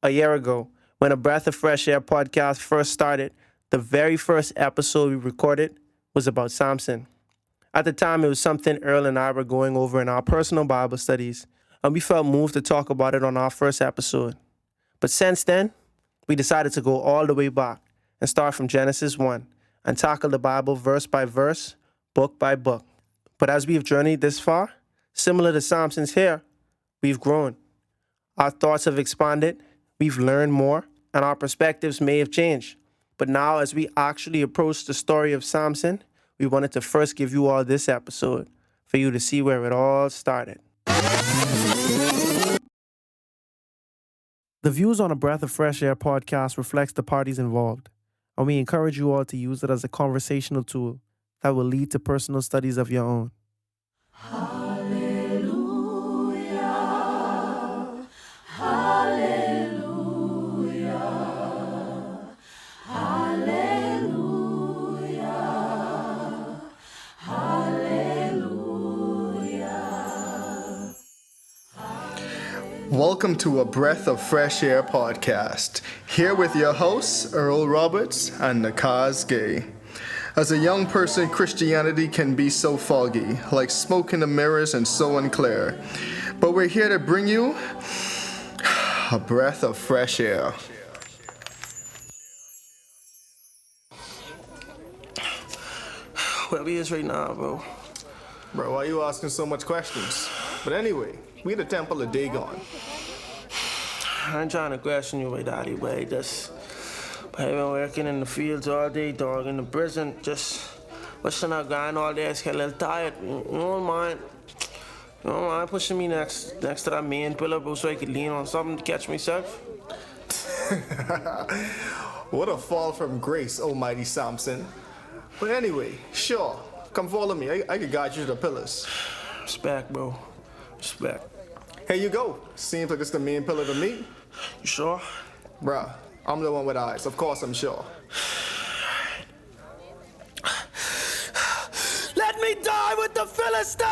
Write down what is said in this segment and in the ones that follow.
A year ago, when a Breath of Fresh Air podcast first started, the very first episode we recorded was about Samson. At the time, it was something Earl and I were going over in our personal Bible studies, and we felt moved to talk about it on our first episode. But since then, we decided to go all the way back and start from Genesis 1 and tackle the Bible verse by verse, book by book. But as we've journeyed this far, similar to Samson's hair, we've grown. Our thoughts have expanded, we've learned more, and our perspectives may have changed. But now, as we actually approach the story of Samson, we wanted to first give you all this episode for you to see where it all started. The views on a Breath of Fresh Air podcast reflects the parties involved, and we encourage you all to use it as a conversational tool that will lead to personal studies of your own. Hallelujah, hallelujah, hallelujah, hallelujah. Welcome to a Breath of Fresh Air podcast. Here with your hosts, Earl Roberts and Nakhaz Gay. As a young person, Christianity can be so foggy, like smoke in the mirrors and so unclear. But we're here to bring you a breath of fresh air. Where we is right now, bro? Bro, why are you asking so much questions? But anyway, we the Temple of Dagon. I ain't trying to question you, Daddy, but just I've been working in the fields all day, dog, in the prison, just pushing out grind all day. I just get a little tired. You don't mind pushing me next to that main pillar, bro, so I could lean on something to catch myself? What a fall from grace, almighty Samson. But anyway, sure, come follow me. I can guide you to the pillars. Respect, bro. Respect. Here you go. Seems like it's the main pillar to me. You sure? Bruh, I'm the one with eyes. Of course I'm sure. Let me die with the Philistines!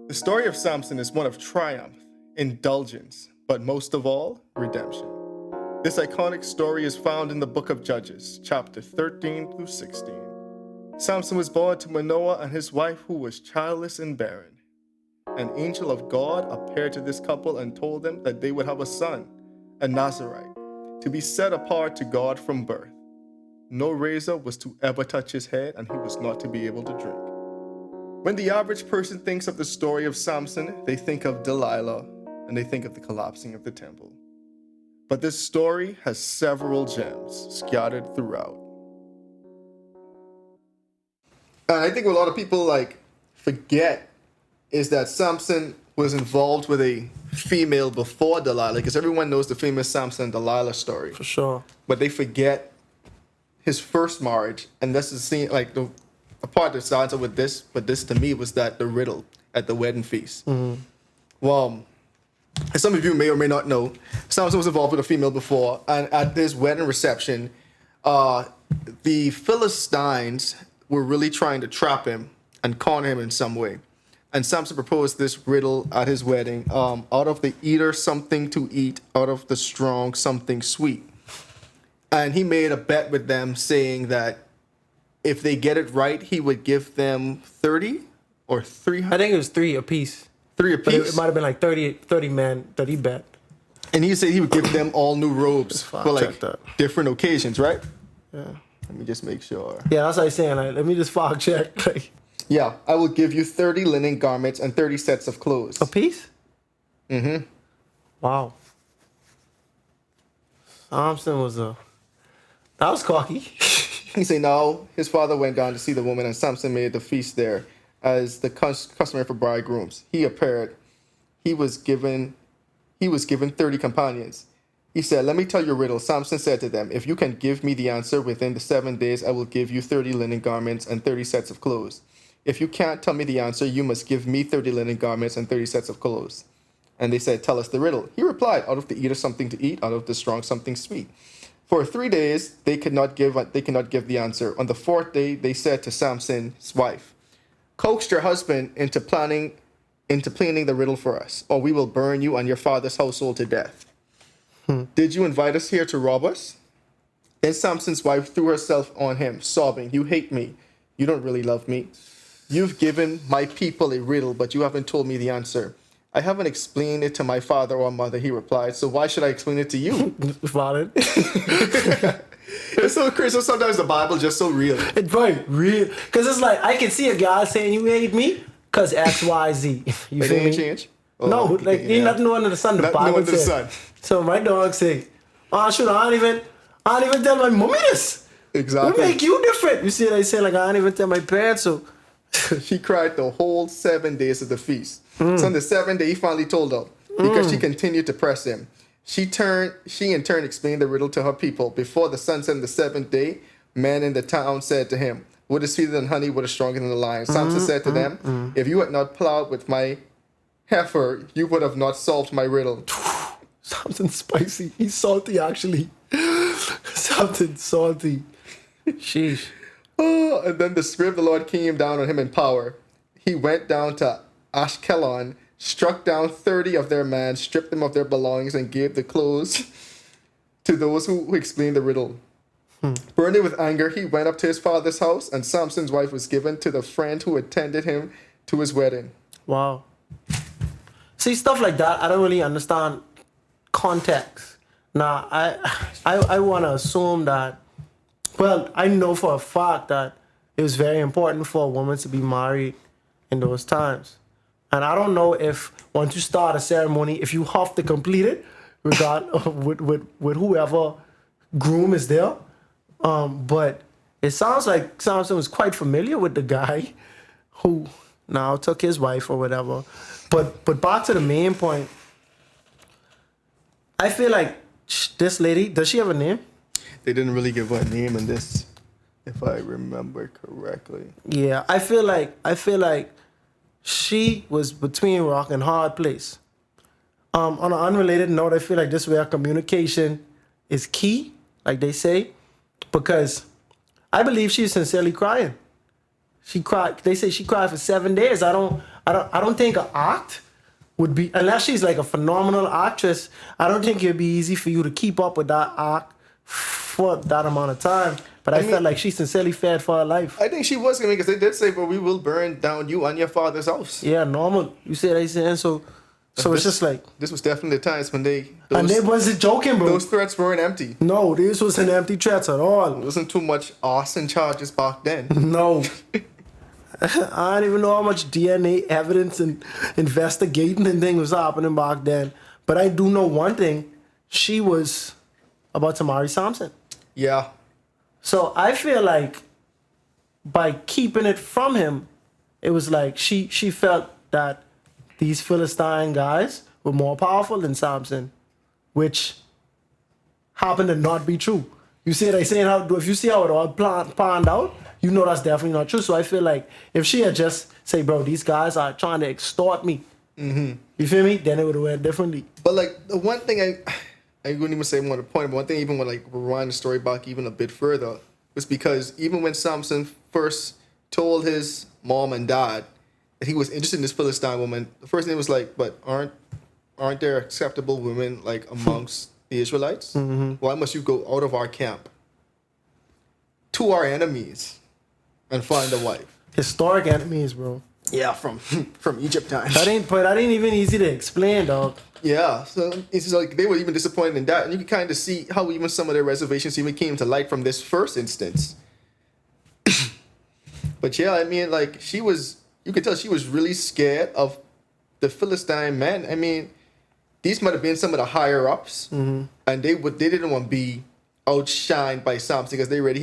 The story of Samson is one of triumph, indulgence, but most of all, redemption. This iconic story is found in the book of Judges, chapter 13 through 16. Samson was born to Manoah and his wife, who was childless and barren. An angel of God appeared to this couple and told them that they would have a son, a Nazarite, to be set apart to God from birth. No razor was to ever touch his head, and he was not to be able to drink. When the average person thinks of the story of Samson, they think of Delilah, and they think of the collapsing of the temple. But this story has several gems scattered throughout. And I think what a lot of people forget is that Samson was involved with a female before Delilah, because everyone knows the famous Samson and Delilah story. For sure. But they forget his first marriage, and this is seen the part that starts with this, but this to me was that the riddle at the wedding feast. Mm-hmm. Well, as some of you may or may not know, Samson was involved with a female before, and at this wedding reception, the Philistines were really trying to trap him and corner him in some way. And Samson proposed this riddle at his wedding: out of the eater something to eat, out of the strong something sweet. And he made a bet with them, saying that if they get it right, he would give them 30 or 300. I think it was 3 apiece. 3 But apiece. it might have been like 30 men that he bet. And he said he would give them all new robes for check that. different occasions, right? Yeah. Let me just make sure. Yeah, that's what I was saying. Let me just fact check. Yeah, I will give you 30 linen garments and 30 sets of clothes. Apiece? Mm-hmm. Wow. Samson was that was cocky. He said no. His father went down to see the woman, and Samson made the feast there as the customary for bridegrooms. He appeared. He was given 30 companions. He said, "Let me tell you a riddle." Samson said to them, "If you can give me the answer within the 7 days, I will give you 30 linen garments and 30 sets of clothes. If you can't tell me the answer, you must give me 30 linen garments and 30 sets of clothes." And they said, "Tell us the riddle." He replied, "Out of the eater something to eat, out of the strong something sweet. For 3 days they could not give the answer. On the fourth day they said to Samson's wife, "Coax your husband into planning the riddle for us, or we will burn you and your father's household to death. Did you invite us here to rob us?" Then Samson's wife threw herself on him, sobbing, "You hate me. You don't really love me. You've given my people a riddle, but you haven't told me the answer." "I haven't explained it to my father or mother," he replied, "so why should I explain it to you?" Valid. It's so crazy. Sometimes the Bible's just so real. It's very real. Because it's like, I can see a guy saying, "You hate me," because X, Y, Z. You They feel ain't me? change? No, Oh, like, ain't nothing new under the sun. The Nothing new Bible under the said. sun. So my dog say, "Oh, shoot, I don't even tell my mommy this. Exactly. What make you different?" You see what I say? Like, I don't even tell my parents, so. She cried the whole 7 days of the feast. So on the seventh day, he finally told her because she continued to press him. She in turn explained the riddle to her people. Before the sun set on the seventh day, men in the town said to him, "Wood is sweeter than honey, wood is stronger than the lion." Samson said to them, "If you had not plowed with my heifer, you would have not solved my riddle." Something spicy. He's salty, actually. Something salty. Sheesh. And then the Spirit of the Lord came down on him in power. He went down to Ashkelon, struck down 30 of their men, stripped them of their belongings, and gave the clothes to those who explained the riddle. Burning with anger, he went up to his father's house, and Samson's wife was given to the friend who attended him to his wedding. Wow. See, stuff like that, I don't really understand context. Now, I want to assume that, well, I know for a fact that it was very important for a woman to be married in those times. And I don't know if once you start a ceremony, if you have to complete it, with whoever groom is there. But it sounds like Samson was quite familiar with the guy who now took his wife or whatever. But back to the main point, I feel like this lady, does she have a name? They didn't really give her a name in this, if I remember correctly. Yeah, I feel like she was between rock and hard place. On an unrelated note, I feel like this is where communication is key, like they say, because I believe she's sincerely crying. She cried. They say she cried for 7 days. I don't think an act would be, unless she's like a phenomenal actress. I don't think it'd be easy for you to keep up with that act for that amount of time. But I felt like she sincerely feared for her life. I think she was going to, because they did say, "But we will burn down you and your father's house." Yeah, normal. You see what I'm saying? So it's just like, this was definitely the times when they wasn't joking, bro. those threats weren't empty. No, this wasn't empty threats at all. It wasn't too much arson charges back then. No. I don't even know how much DNA evidence and investigating and things was happening back then. But I do know one thing. She was about to marry Samson. Yeah. So I feel like by keeping it from him, it was like she felt that these Philistine guys were more powerful than Samson, which happened to not be true. You see what I'm saying? If you see how it all panned out, you know that's definitely not true. So I feel like if she had just say, "Bro, these guys are trying to extort me," you feel me? Then it would have went differently. But like the one thing I wouldn't even say more to the point, but one thing even when like rewind the story back even a bit further was because even when Samson first told his mom and dad that he was interested in this Philistine woman, the first thing was like, "But aren't there acceptable women like amongst the Israelites? Why must you go out of our camp to our enemies and find a wife?" Historic enemies, bro. Yeah, from Egypt times. That ain't even easy to explain, dog. Yeah, so it's like they were even disappointed in that, and you can kind of see how even some of their reservations even came to light from this first instance. But yeah, I mean, like you could tell she was really scared of the Philistine men. I mean, these might have been some of the higher ups, and they didn't want to be outshined by Samson because they already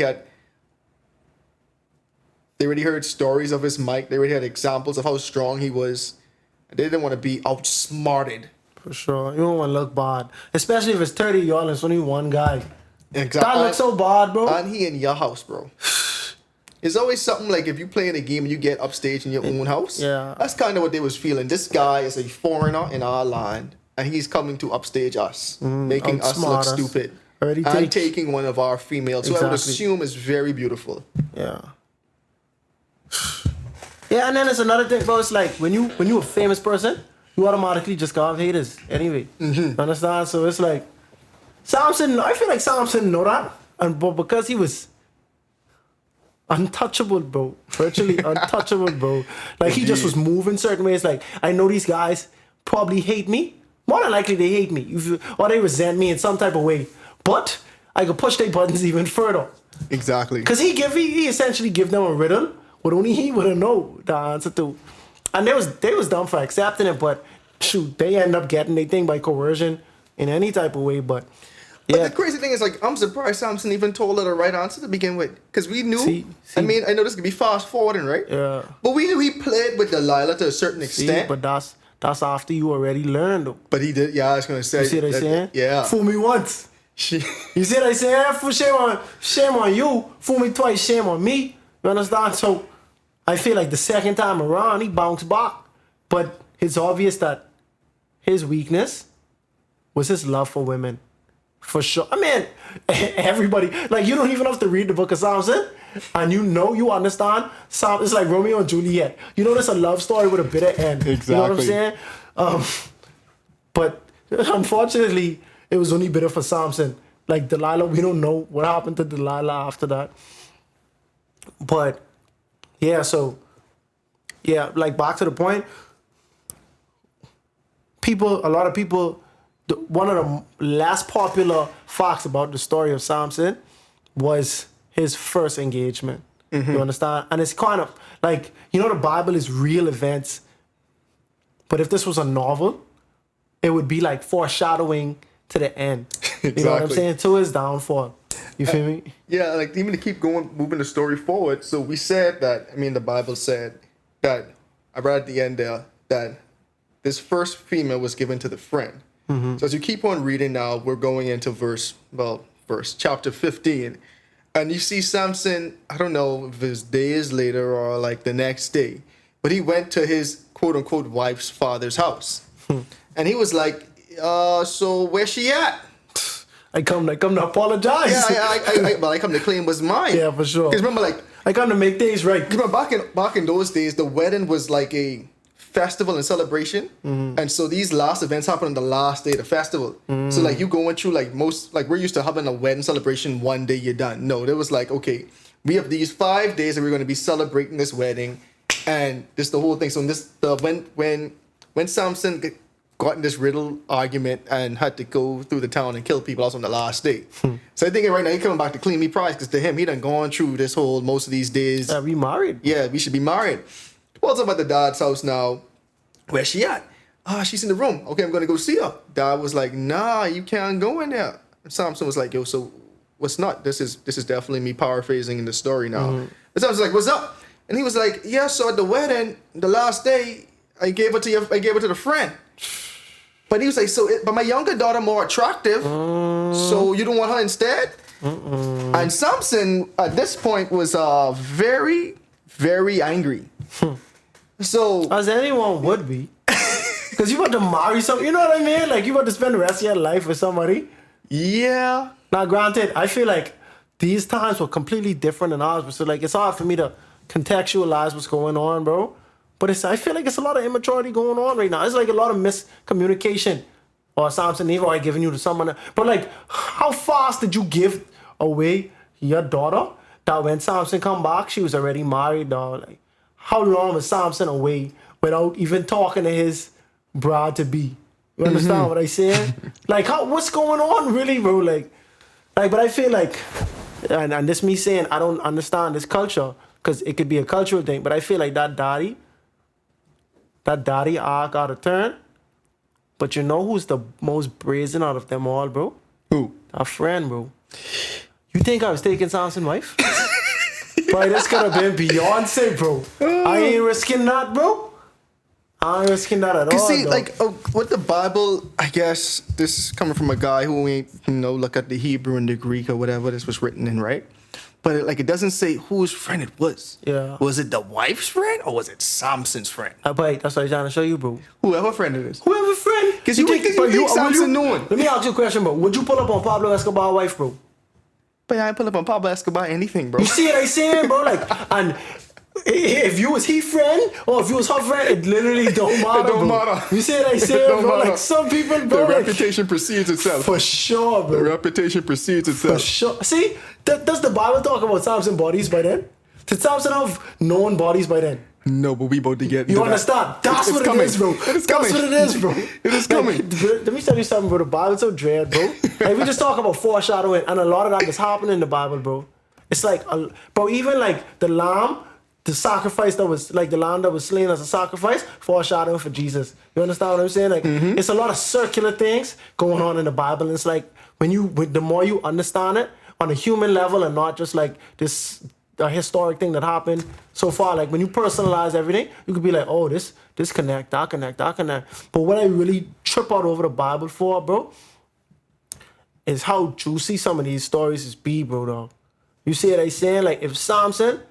heard stories of his might. They already had examples of how strong he was. They didn't want to be outsmarted. For sure. You don't want to look bad. Especially if it's 30 y'all and it's only one guy. Exactly. That looks so bad, bro. And he in your house, bro. It's always something like if you play in a game and you get upstage in your own house. Yeah. That's kind of what they was feeling. This guy is a foreigner in our land, and he's coming to upstage us, making us look Outsmart us. stupid. Already and taking one of our females, who I would Exactly. assume is very beautiful. Yeah. Yeah, and then there's another thing, bro. It's like when you a famous person, you automatically just got haters anyway. Mm-hmm. Understand? So it's like Samson. I feel like Samson know that, but because he was untouchable, bro, virtually untouchable, bro. Like he just was moving certain ways. Like I know these guys probably hate me. More than likely they hate me, or they resent me in some type of way. But I could push their buttons even further. Exactly. Because he essentially give them a riddle what only he would have know the answer to. And they was dumb for accepting it, but shoot, they end up getting their thing by coercion in any type of way. But But yeah, the crazy thing is, like, I'm surprised Samson even told her the right answer to begin with. Because we knew, See? I mean, I know this could be fast forwarding, right? Yeah. But we knew he played with Delilah to a certain extent. but that's after you already learned though. But he did, yeah, I was going to say. You see what I'm saying? Yeah. Fool me once. She, You see what I'm saying? Shame on you. Fool me twice, shame on me. You understand? So I feel like the second time around, he bounced back. But it's obvious that his weakness was his love for women. For sure. I mean, everybody, like, you don't even have to read the book of Samson, and you understand. It's like Romeo and Juliet. You know, there's a love story with a bitter end. You know what I'm Exactly. saying? But unfortunately, it was only bitter for Samson. Like Delilah, we don't know what happened to Delilah after that. But yeah, so yeah, like back to the point. A lot of people, one of the less popular facts about the story of Samson was his first engagement. You understand? And it's kind of like, you know, the Bible is real events. But if this was a novel, it would be like foreshadowing to the end. You know what I'm Exactly. saying? To his downfall. You feel me? yeah, like, even to keep going, moving the story forward. So we said that, I mean, the Bible said that, I read at the end there, that this first female was given to the friend. So as you keep on reading now, we're going into chapter 15. And you see Samson, I don't know if it's days later or like the next day, but he went to his quote unquote wife's father's house. And he was like, so where's she at? I come to apologize. Yeah, I come to claim was mine. Yeah, for sure. Because remember, like, I come to make things right. back in those days, the wedding was like a festival and celebration, and so these last events happen on the last day of the festival. So like you going through like we're used to having a wedding celebration one day you're done. No, there was like, okay, we have these 5 days that we're going to be celebrating this wedding, and this the whole thing. So when Samson got in this riddle argument and had to go through the town and kill people also on the last day. So I think right now he's coming back to claim me prize, because to him he done gone through this whole most of these days. We married. Yeah, we should be married. What's up at the dad's house now? Where's she at? She's in the room. Okay, I'm gonna go see her. Dad was like, nah, you can't go in there. And Samson was like, yo, so what's not? This is definitely me paraphrasing in the story now. But Samson was like, what's up? And he was like, yeah, so at the wedding, the last day, I gave her to the friend. But he was like, but my younger daughter more attractive, so you don't want her instead? And Samson at this point was very, very angry. So As anyone would be. Because you about to marry somebody, you know what I mean? Like, you about to spend the rest of your life with somebody. yeah, Now, granted, I feel like these times were completely different than ours. So, like, it's hard for me to contextualize what's going on, bro. But I feel like it's a lot of immaturity going on right now. It's like a lot of miscommunication. Or Samson, they've already given you to someone else. But, like, how fast did you give away your daughter that when Samson come back, she was already married, dog? Like, how long was Samson away without even talking to his bride-to-be? You understand what I saying? Like, what's going on, really, bro? Like, but I feel like, and this me saying I don't understand this culture, because it could be a cultural thing, but I feel like that daddy arc out of turn. But you know who's the most brazen out of them all, bro? who? Our friend, bro. You think I was taking Samson's wife? Bro, this could have been Beyonce, bro. I ain't risking that, bro. I ain't risking that at all. You see, dog. like, what the Bible, I guess this is coming from a guy who ain't, look at the Hebrew and the Greek or whatever this was written in, right? but it doesn't say whose friend it was. Yeah. Was it the wife's friend or was it Samson's friend? But that's what I'm trying to show you, bro. Whoever friend it is. Whoever friend. Because you think Samson knew him. Let me ask you a question, bro. Would you pull up on Pablo Escobar's wife, bro? But I ain't pull up on Pablo Escobar anything, bro. You see what I'm saying, bro? Like, and if you was he friend or if you was her friend, it literally don't matter. It don't bro. matter. You see what I'm saying, bro? Like some people, bro. The like, reputation precedes itself. for sure, bro. The reputation precedes itself. For sure. See, does the Bible talk about Samson bodies by then? Did Samson have known bodies by then? No, but we about to get. You understand? That's It's what coming. it is, bro. It is That's coming. what it is, bro. It is coming. Let me tell you something, bro. The Bible's so dread, bro. Like we just talk about foreshadowing, and a lot of that is happening in the Bible, bro. It's like, bro, even like the lamb, the sacrifice that was like the lamb that was slain as a sacrifice, foreshadowing for Jesus. You understand what I'm saying? Like it's a lot of circular things going on in the Bible. And it's like the more you understand it on a human level and not just like this historic thing that happened so far. Like when you personalize everything, you could be like, oh, this connect, that connect. But what I really trip out over the Bible for, bro, is how juicy some of these stories is bro, though. You see what I'm saying? Like if Samson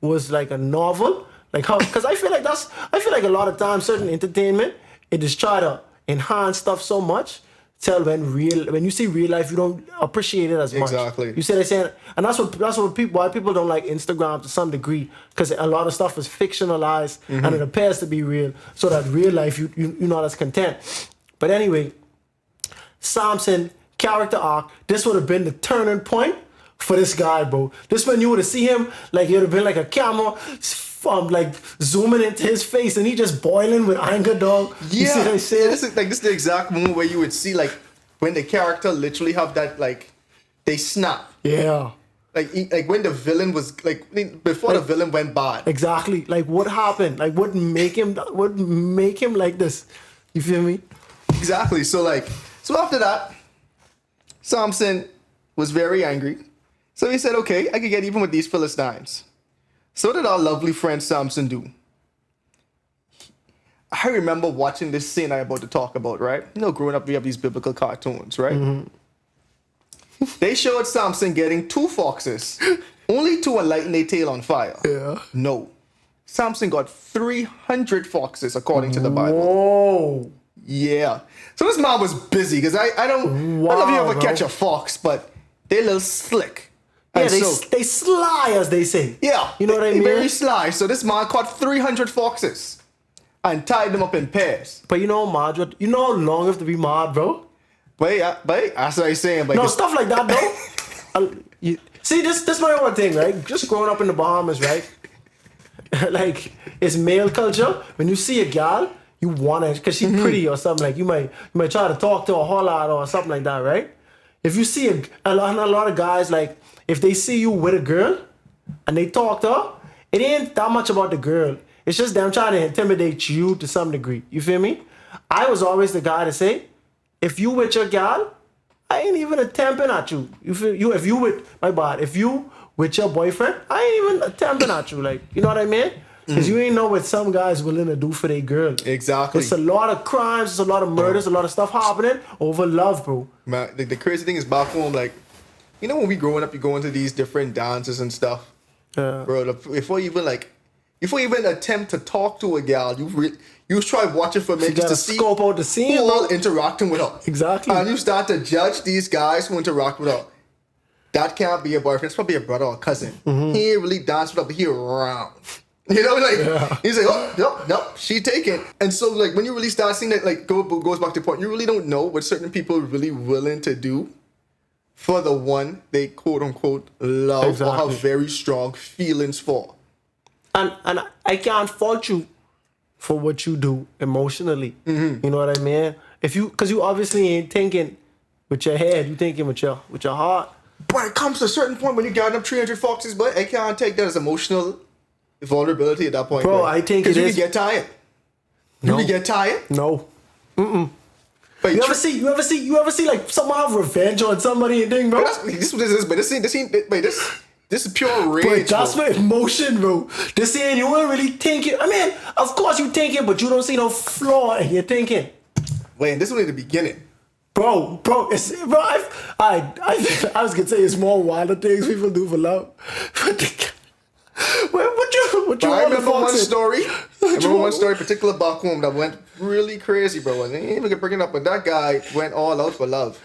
was like a novel, like how, because I feel like a lot of times certain entertainment, it just try to enhance stuff so much till when you see real life, you don't appreciate it as much. Exactly. You see what I'm saying? And that's why people don't like Instagram to some degree, because a lot of stuff is fictionalized and it appears to be real, so that real life you're not as content. But anyway, Samson character arc, this would have been the turning point for this guy, bro. This when you would have seen him, like it would have been like a camera like zooming into his face and he just boiling with anger, dog. You see what I'm saying? This is the exact moment where you would see like when the character literally have that like they snap. Yeah. Like when the villain was like before the villain went bad. Exactly. Like what happened? Like what make him like this? You feel me? Exactly. So after that, Samson was very angry. So he said, okay, I could get even with these Philistines. So did our lovely friend Samson do. I remember watching this scene I'm about to talk about, right? You know, growing up, we have these biblical cartoons, right? They showed Samson getting 2 foxes, only to lighting their tail on fire. Yeah. No. Samson got 300 foxes, according to the Bible. Whoa. Yeah. So this man was busy, because I don't know if you ever catch a fox, but they're a little slick. Yeah, they sly, as they say. Yeah. You know what I mean? Very sly. So this man caught 300 foxes and tied them up in pairs. But you know, mad, you know how long you have to be mad, bro? But that's what I'm saying. But no, stuff like that, though. See, this my own thing, right? Just growing up in the Bahamas, right? Like, it's male culture. When you see a gal, you want it because she's pretty or something. Like, you might try to talk to her, holler at her or something like that, right? If you see a lot of guys, like, if they see you with a girl and they talk to her, it ain't that much about the girl. It's just them trying to intimidate you to some degree. You feel me? I was always the guy to say, if you with your gal, I ain't even attempting at you. If you with your boyfriend, I ain't even attempting at you. Like, you know what I mean? Because you ain't know what some guys willing to do for their girl. Exactly. It's a lot of crimes, it's a lot of murders, a lot of stuff happening over love, bro. Man, the crazy thing is back home, like, you know when we growing up, you go into these different dances and stuff. Yeah. Bro, before you even attempt to talk to a gal, you try watching for a minute just to see scope out the scene, who bro. all interacting with her. Exactly. And you start to judge these guys who interact with her. That can't be a boyfriend. It's probably a brother or a cousin. He ain't really dance with her, but he around. You know, like, he's like, oh, no, she taken. And so, like, when you really start seeing that, like, goes back to the point, you really don't know what certain people are really willing to do for the one they quote-unquote love or have very strong feelings for. And I can't fault you for what you do emotionally. You know what I mean? Because you obviously ain't thinking with your head, you thinking with your heart. But it comes to a certain point when you got up 300 foxes, but I can't take that as emotional vulnerability at that point. Bro, I think it is. Because you can get tired. No. You can get tired? No. But you ever see like someone have revenge on somebody and thing, bro? This is pure rage. But that's bro. my emotion, bro. This saying you ain't really thinking. I mean, of course you thinking, but you don't see no flaw in your thinking. Wait, this is only the beginning. Bro, I was gonna say it's more wilder things people do for love. What you I want the remember fox one in? story. I remember one story, particular back home that went really crazy, bro. And they ain't even bring it up, but that guy went all out for love.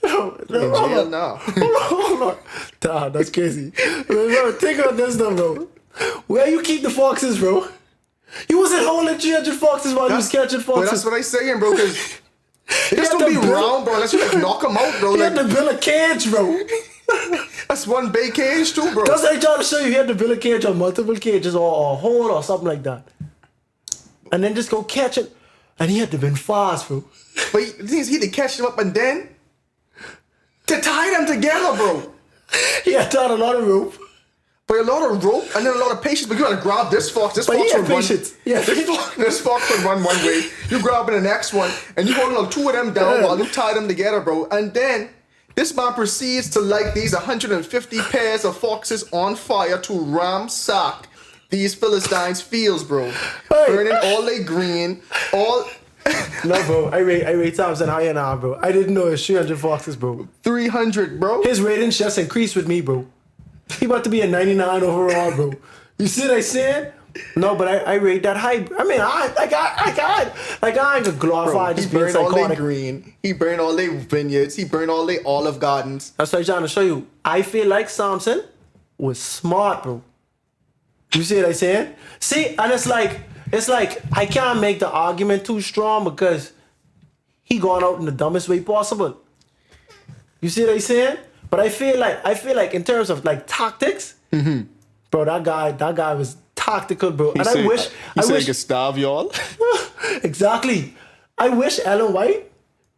In jail now. Hold on. Damn, that's crazy. Bro, think on this though, bro. Where you keep the foxes, bro? You wasn't holding 300 foxes while you was catching But foxes. that's what I saying, bro. Because they just had don't be to build- around, bro. Unless you like knock them out, bro. He had Like to build a cage, bro. that's one big cage too, bro. That's what I trying to show you. He had to build a cage or multiple cages or a hole or something like that. And then just go catch it. And he had to been fast, bro. But the thing is, he had to catch them up and then to tie them together, bro. He had tied a lot of rope. But a lot of rope and then a lot of patience. But you gotta grab this fox. This But fox he had would run. patience. Yeah. This fox would run one way. You grab the next one, and you hold on two of them down while you tie them together, bro. And then this man proceeds to light these 150 pairs of foxes on fire to ransack these Philistines' fields, bro. Hey. Burning all they green, all No, bro. I rate Samson higher now, bro. I didn't know it was 300 foxes, bro. 300, bro. His ratings just increased with me, bro. He about to be a 99 overall, bro. You see what I said? No, but I rate that high. I mean, I ain't gonna glorify He just being burned all they psychotic. green. He burned all they vineyards. He burned all they olive gardens. That's what I'm trying to show you. I feel like Samson was smart, bro. You see what I'm saying? See, and it's like I can't make the argument too strong because he gone out in the dumbest way possible. You see what I'm saying? But I feel like in terms of like tactics, bro, that guy was tactical, bro. And I wish could starve y'all. exactly. I wish Ellen White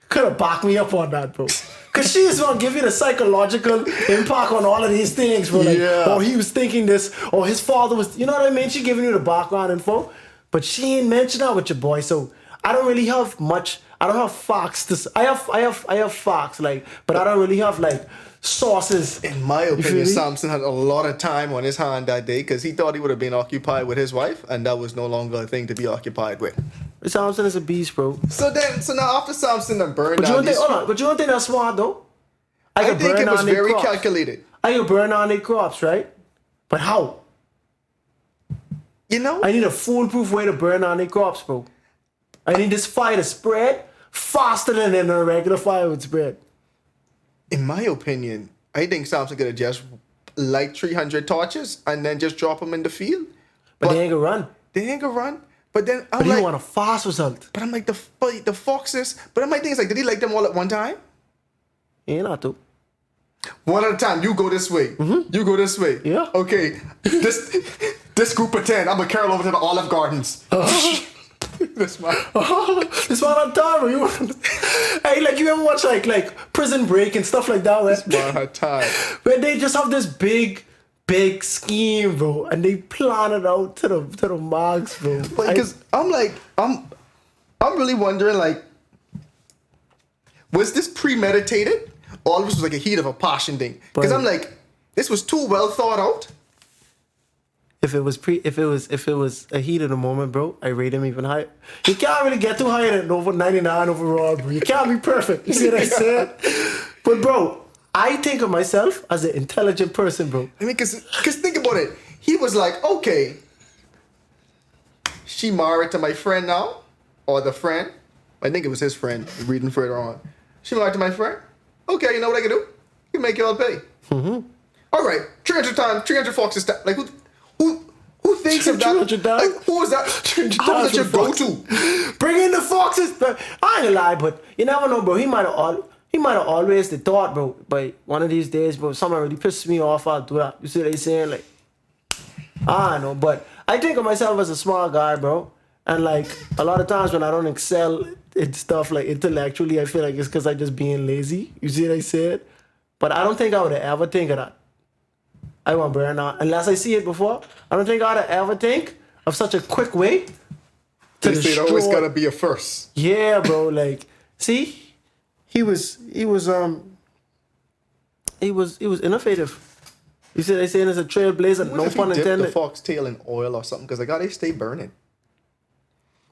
could have backed me up on that, bro. Cause she is gonna give you the psychological impact on all of these things, bro. Like, Yeah. oh, he was thinking this, or his father was, you know what I mean? She giving you the background info, but she ain't mentioned that with your boy. So I don't really have much. I don't have facts. I have facts, like, but I don't really have like sources. In my feel opinion, me? Samson had a lot of time on his hand that day because he thought he would have been occupied with his wife, and that was no longer a thing to be occupied with. Samson is a beast, bro. So now after Samson done burned But you down don't think? these, Hold on. But you don't think that's smart though? I could think burn it was down their very crops. calculated. I could burn down their crops, right? But how? You know? I need a foolproof way to burn down their crops, bro. I need this fire to spread faster than a regular fire would spread. In my opinion, I think Samson could have just light 300 torches and then just drop them in the field. But they ain't gonna run. They ain't gonna run. But then I'm But he like, want a fast result. but I'm like the foxes. But my thing is like, did he light them all at one time? He ain't not to. One at a time. You go this way. You go this way. Yeah. Okay. This group of 10, I'm gonna carry over to the Olive Gardens. This man. This one on time, bro. Hey, like you ever watch like Prison Break and stuff like that, right? Man had time. Where they just have this big scheme, bro, and they plan it out to the max, bro. Because I'm really wondering, like, was this premeditated? Or this was like a heat of a passion thing? Because But- I'm like, this was too well thought out. If it was a heat of the moment, bro, I rate him even higher. You can't really get too high than over 99 overall, bro. You can't be perfect. You see what I said? But bro, I think of myself as an intelligent person, bro. I mean, because think about it. He was like, okay, she married to my friend now, or the friend. I think it was his friend. Reading further on, she married to my friend. Okay, you know what I can do? I can make y'all pay. All right, 300 times, 300 foxes. Like who thinks of that? 300 times? Like, who is that? How does your go-to? Bring in the foxes, but I ain't gonna lie, but you never know, bro. He might have always the thought, bro. But one of these days, bro, something really pisses me off. I'll do that. You see what they saying? Like, I don't know, but I think of myself as a smart guy, bro. And like a lot of times when I don't excel in stuff like intellectually, I feel like it's because I just being lazy. You see what I said? But I don't think I would have ever think of that. I want burn out unless I see it before. I don't think I'd ever think of such a quick way to They say it always destroy. gotta be a first. Yeah, bro. Like, see, he was innovative. You see, they saying it's a trailblazer. What No if he pun dipped the intended. fox tail in oil or something? Because I gotta stay burning.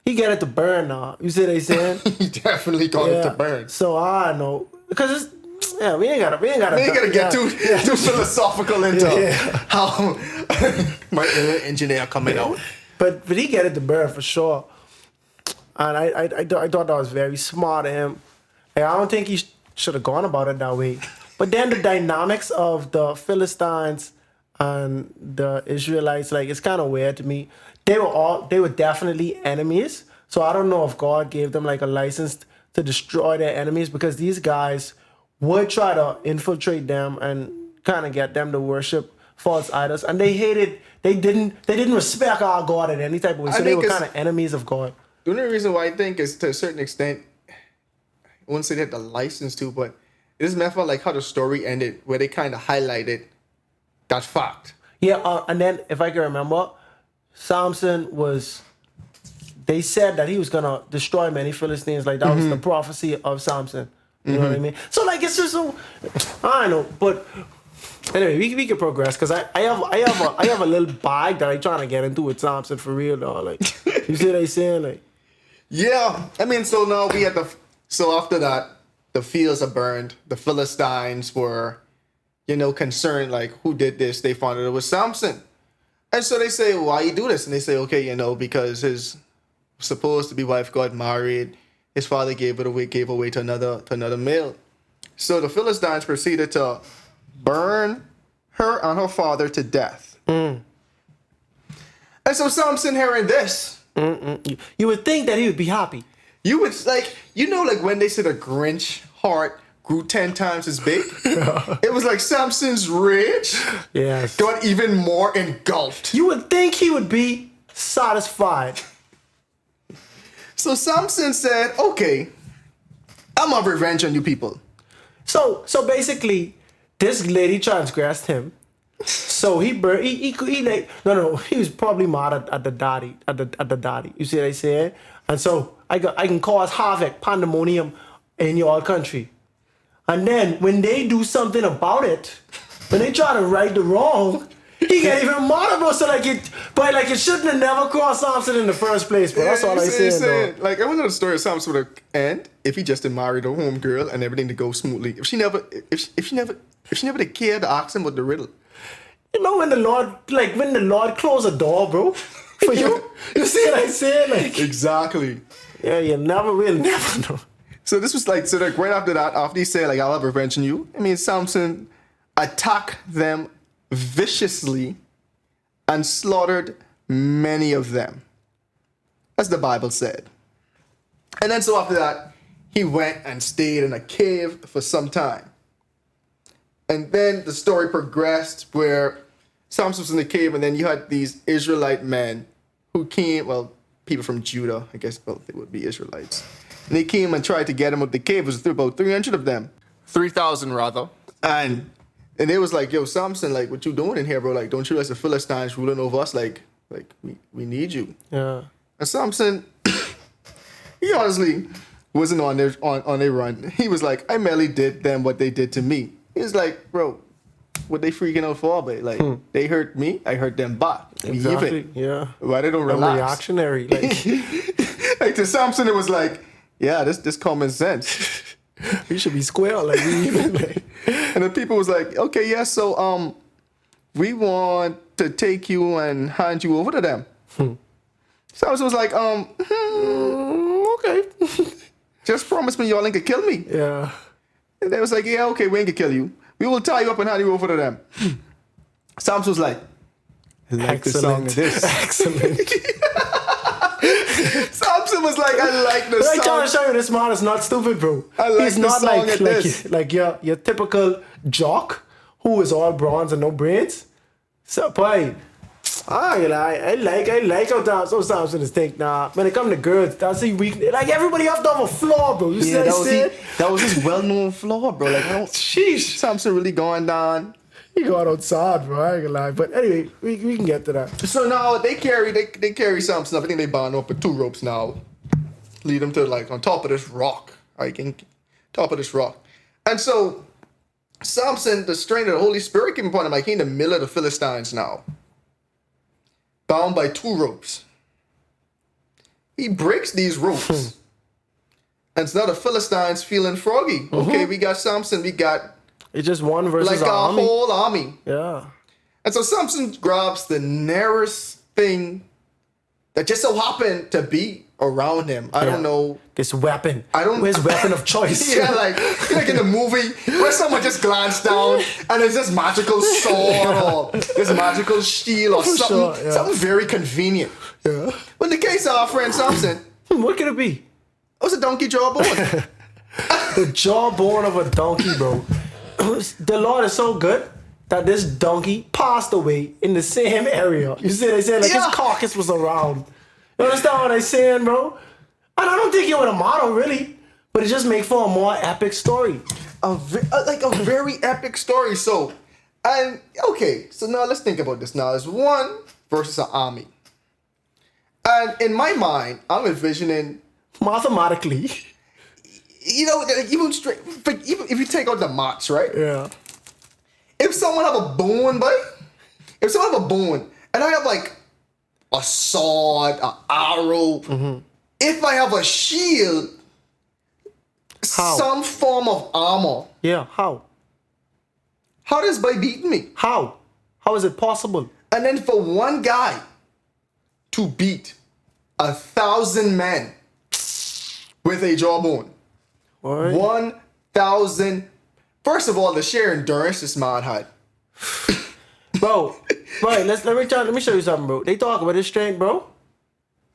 he get it to burn now. You see what they saying? He definitely got it to burn. So I know because it's we ain't gotta get too philosophical into how my engineer coming out. But he get it to burn for sure. And I thought that was very smart of him. Like, I don't think he should have gone about it that way. But then the dynamics of the Philistines and the Israelites, like, it's kind of weird to me. They were definitely enemies. So I don't know if God gave them like a license to destroy their enemies, because these guys would try to infiltrate them and kind of get them to worship false idols. And they didn't respect our God in any type of way. So they were kind of enemies of God. The only reason why I think is, to a certain extent, I wouldn't say they had the license to, but it is meant for like how the story ended, where they kind of highlighted that fact. Yeah, and then if I can remember, Samson they said that he was gonna destroy many Philistines. Like that was the prophecy of Samson. You know what I mean? So like it's just so, I don't know, but anyway, we can progress, because I have a little bag that I trying to get into with Samson for real though. Like, you see what they saying? Like, yeah, I mean, so now so after that, the fields are burned. The Philistines were, concerned, like, who did this? They found out it was Samson. And so they say, why you do this? And they say, okay, because his supposed to be wife got married. His father gave away to another male. So the Philistines proceeded to burn her and her father to death. And so Samson hearing this, you would think that he would be happy. You would like when they said a Grinch heart grew 10 times as big. It was like Samson's rage got even more engulfed. You would think he would be satisfied. So Samson said, okay, I'm gonna revenge on you people. So basically, this lady transgressed him. So he was probably mad at the daddy. You see what I say? And so I can cause havoc, pandemonium in your country. And then when they do something about it, when they try to right the wrong, he get even madder, bro. So it shouldn't have never crossed Samson in the first place, bro. That's all I said. Like, I want to know the story of Samson would end if he just married a home girl and everything to go smoothly. If she never cared to ask him what the riddle. When the Lord closed a door, bro, for you. You see what I said? Like, exactly. Yeah, you never know. So this was like right after that, after he said, like, I'll have revenge on you, Samson attacked them viciously and slaughtered many of them, as the Bible said. And then so after that, he went and stayed in a cave for some time. And then the story progressed where Samson was in the cave, and then you had these Israelite men who came, people from Judah, I guess, they would be Israelites. And they came and tried to get him out the cave. It was about 300 of them. 3,000 rather. And they was like, yo, Samson, like, what you doing in here, bro? Like, don't you realize the Philistines ruling over us? Like we need you. Yeah. And Samson, he honestly wasn't on their run. He was like, I merely did them what they did to me. He was like, bro, what they freaking out for? But like, they hurt me, I hurt them back. Exactly. Yeah. Why they don't relax? I'm reactionary. Like, like to Samson, it was like, yeah, this common sense. We should be square. Like, we even. Like. And the people was like, okay, yeah, so we want to take you and hand you over to them. Samson was like, okay. Just promise me y'all ain't gonna kill me. Yeah. And they was like, yeah, okay, we ain't gonna kill you. We will tie you up and hand you over to them. Samson was like, I like the song of this. Excellent. Samson was like, I like the song. I trying to show you this man is not stupid, bro. I like He's the not song of this. like your typical jock who is all bronze and no brains. So, boy, I like how Samson is think. Nah, when it comes to girls, that's the weakness. Like, everybody have to have a flaw, bro. You see what I said? That was his well-known flaw, bro. Like, sheesh. Samson really going down. He got outside, bro. I ain't gonna lie. But anyway, we can get to that. So now they carry Samson up. I think they bound him up with 2 ropes now. Lead him to like on top of this rock. Top of this rock. And so Samson, the strength of the Holy Spirit came upon him, like he in the middle of the Philistines now. Bound by 2 ropes. he breaks these ropes. And so now the Philistines feeling froggy. Okay, we got Samson, we got It's just one versus like an a army. whole army. Yeah. And so Samson grabs the nearest thing that just so happened to be around him. I don't know. This weapon. Where's His weapon of choice. Yeah, like in the movie where someone just glanced down and there's this magical sword or this magical shield or something, something very convenient. Yeah. But in the case of our friend Samson, What could it be? it was a donkey jawbone. The jawbone of a donkey, bro. The Lord is so good that this donkey passed away in the same area. You see what they say? Like his carcass was around. You understand what I'm saying, bro? And I don't think it would have model really, but it just makes for a more epic story. Like a very epic story. So, and okay, so now let's think about this. Now, it's one versus an army. And in my mind, I'm envisioning, Mathematically. you know, even straight, even if you take out the marks, right? Yeah. If someone have a bone, buddy, if someone have a bone, and I have like a sword, an arrow, if I have a shield, some form of armor, Yeah, how? how does by beating me? How? How is it possible? And then for one guy to beat 1,000 men with a jawbone. What? 1,000. First of all, the sheer endurance this man had. Bro, right, let me show you something, bro. They talk about his strength, bro.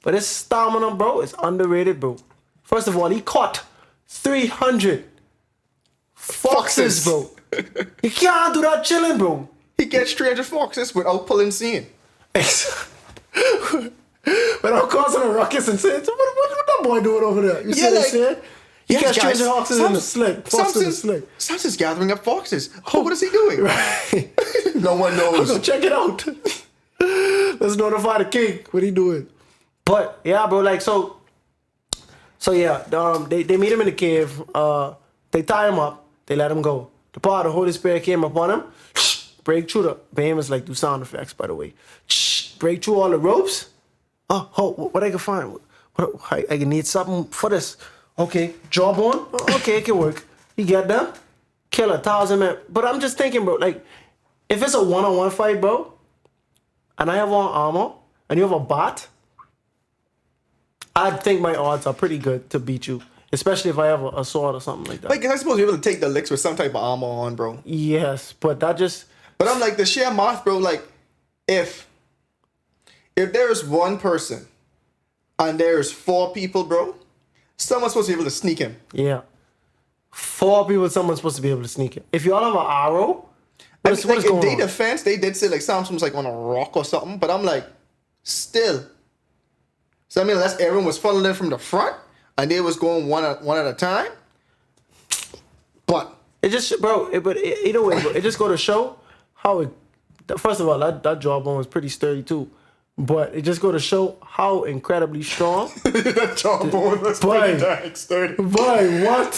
But his stamina, bro, is underrated, bro. First of all, he caught 300 foxes, bro. You can't do that chilling, bro. He gets 300 foxes without pulling scene. Without causing a ruckus and saying, what that boy doing over there? You see what I'm saying? He catch 300 foxes in the slick. Foxes in the slick. Samson's gathering up foxes. Oh, what is he doing? Right. No one knows. Go check it out. Let's notify the king. What he doing? But yeah, bro, like so yeah, they meet him in the cave. They tie him up. They let him go. The power of the Holy Spirit came upon him. Break through the Behemoths like do sound effects, by the way. Break through all the ropes. Oh, what I can find? I need something for this. Okay, jawbone. Okay, it can work. You get them? Kill 1,000 men. But I'm just thinking, bro, like, if it's a one-on-one fight, bro, and I have on armor, and you have a bat, I think my odds are pretty good to beat you. Especially if I have a sword or something like that. Like, I suppose you're able to take the licks with some type of armor on, bro. Yes, but that just... But I'm like, the sheer math, bro, like, if there's one person and there's 4 people, bro, someone's supposed to be able to sneak him. Yeah. 4 people, someone's supposed to be able to sneak it. If you all have an arrow, what is in going their on? defense, they did say, like, Samson was, like, on a rock or something, but I'm like, still. So, I mean, unless everyone was following them from the front and they was going one at a time. But It just, bro, either way, bro, it just go to show how it, first of all, that jawbone was pretty sturdy too. But it just go to show how incredibly strong. that jawbone was pretty dang sturdy. Boy, what?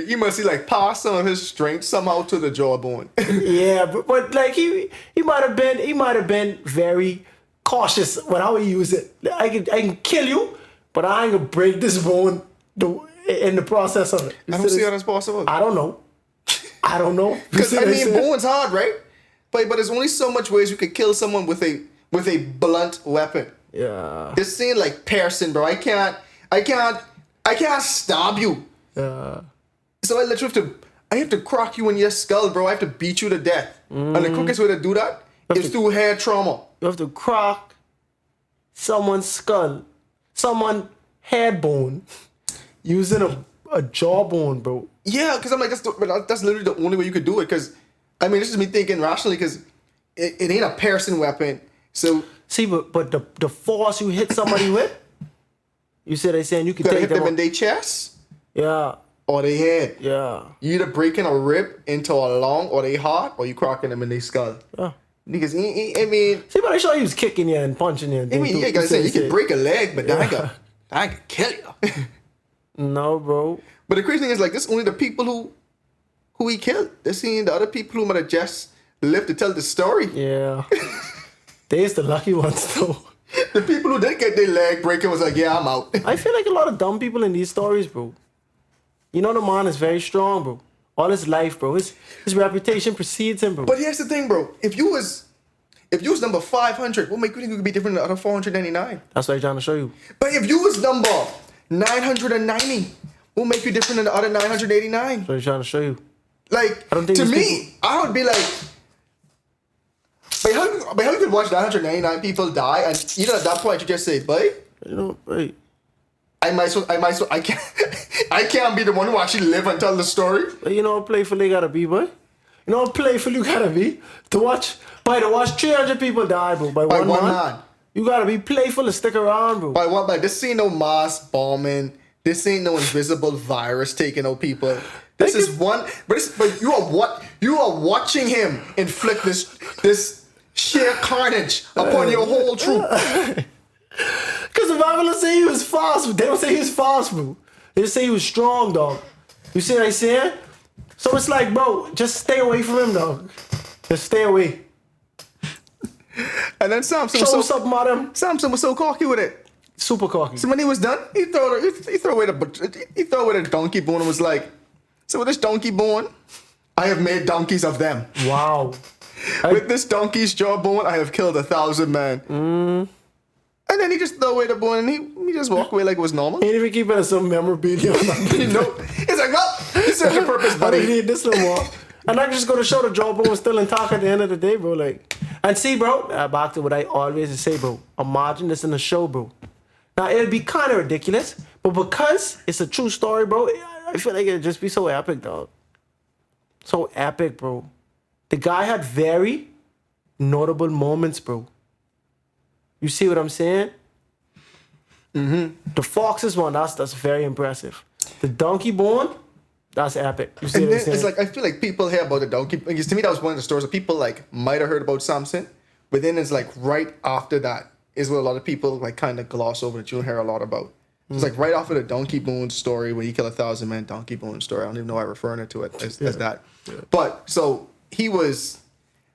He must see, like, pass some of his strength somehow to the jawbone. Yeah, but like he might have been very cautious with how he used it. I can kill you, but I ain't gonna break this bone in the process of it. I don't see how that's possible. I don't know. Because, I mean, bone's hard, right? But there's only so much ways you could kill someone with a blunt weapon. Yeah. This scene like piercing, bro. I can't stab you. Yeah. So I literally have to crack you in your skull, bro. I have to beat you to death. And the quickest way to do that is through head trauma. You have to crack someone's skull, someone's head bone, using a jawbone, bro. Yeah, because I'm like, that's literally the only way you could do it. Because, I mean, this is me thinking rationally because it ain't a piercing weapon. So see, but the force you hit somebody with, you said they saying you can you gotta take hit them them in their chest yeah, or their head. yeah, You either breaking a rib into a lung or their heart, or you cracking them in their skull. yeah. Niggas, I mean, See, but I saw he was kicking you and punching you. And I mean, yeah, gotta say you can break a leg, but I can kill you. No, bro. But the crazy thing is, like, this is only the people who he killed. They're seeing the other people who might have just lived to tell the story. Yeah. They's the lucky ones, though. The people who did get their leg breaking was like, yeah, I'm out. I feel like a lot of dumb people in these stories, bro. You know the man is very strong, bro. All his life, bro. His reputation precedes him, bro. But here's the thing, bro. If you was number 500, what make you think you could be different than the other 499? That's what I'm trying to show you. But if you was number 990, what make you different than the other 989? That's what I'm trying to show you. Like, I don't think to me, people... I would be like, but how you could watch 999 people die, and even at that point you just say, "Boy, you know, hey, I can't be the one who actually live and tell the story." But you know how playful you gotta be, boy. You know how playful you gotta be to watch 300 people die, bro. By one man. You gotta be playful to stick around, bro. By this ain't no mass bombing. This ain't no invisible virus taking out people. This is one, but you are watching him inflict this sheer carnage upon your whole troop. Because the Bible don't say he was fast. They don't say he was fast, bro. They just say he was strong, dog. You see what I'm saying? So it's like, bro, just stay away from him, dog. Just stay away. And then Samson was so cocky with it. Super cocky. So when he was done, he threw away the donkey bone and was like, "So with this donkey bone, I have made donkeys of them. Wow. With this donkey's jawbone, I have killed 1,000 men." And then he just threw away the bone and he just walked away like it was normal. He didn't even keep it as some memorabilia. No. He's like, "Well, this is your purpose, buddy. I don't need this no more." And I'm just gonna show the jawbone was still intact at the end of the day, bro. Like, and see, bro, back to what I always say, bro. Imagine this in a show, bro. Now it'd be kind of ridiculous, but because it's a true story, bro, I feel like it'd just be so epic, dog. So epic, bro. The guy had very notable moments, bro. You see what I'm saying? The foxes one, that's very impressive. The donkey bone, that's epic. You see And what I'm then saying? it's like, I feel like people hear about the donkey, because to me that was one of the stories that people like might have heard about Samson, but then it's like right after that is what a lot of people like kind of gloss over that you don't hear a lot about. It's like right after the donkey bone story where you kill 1,000 men, donkey bone story. I don't even know why I'm referring to it as that. Yeah. But so he was,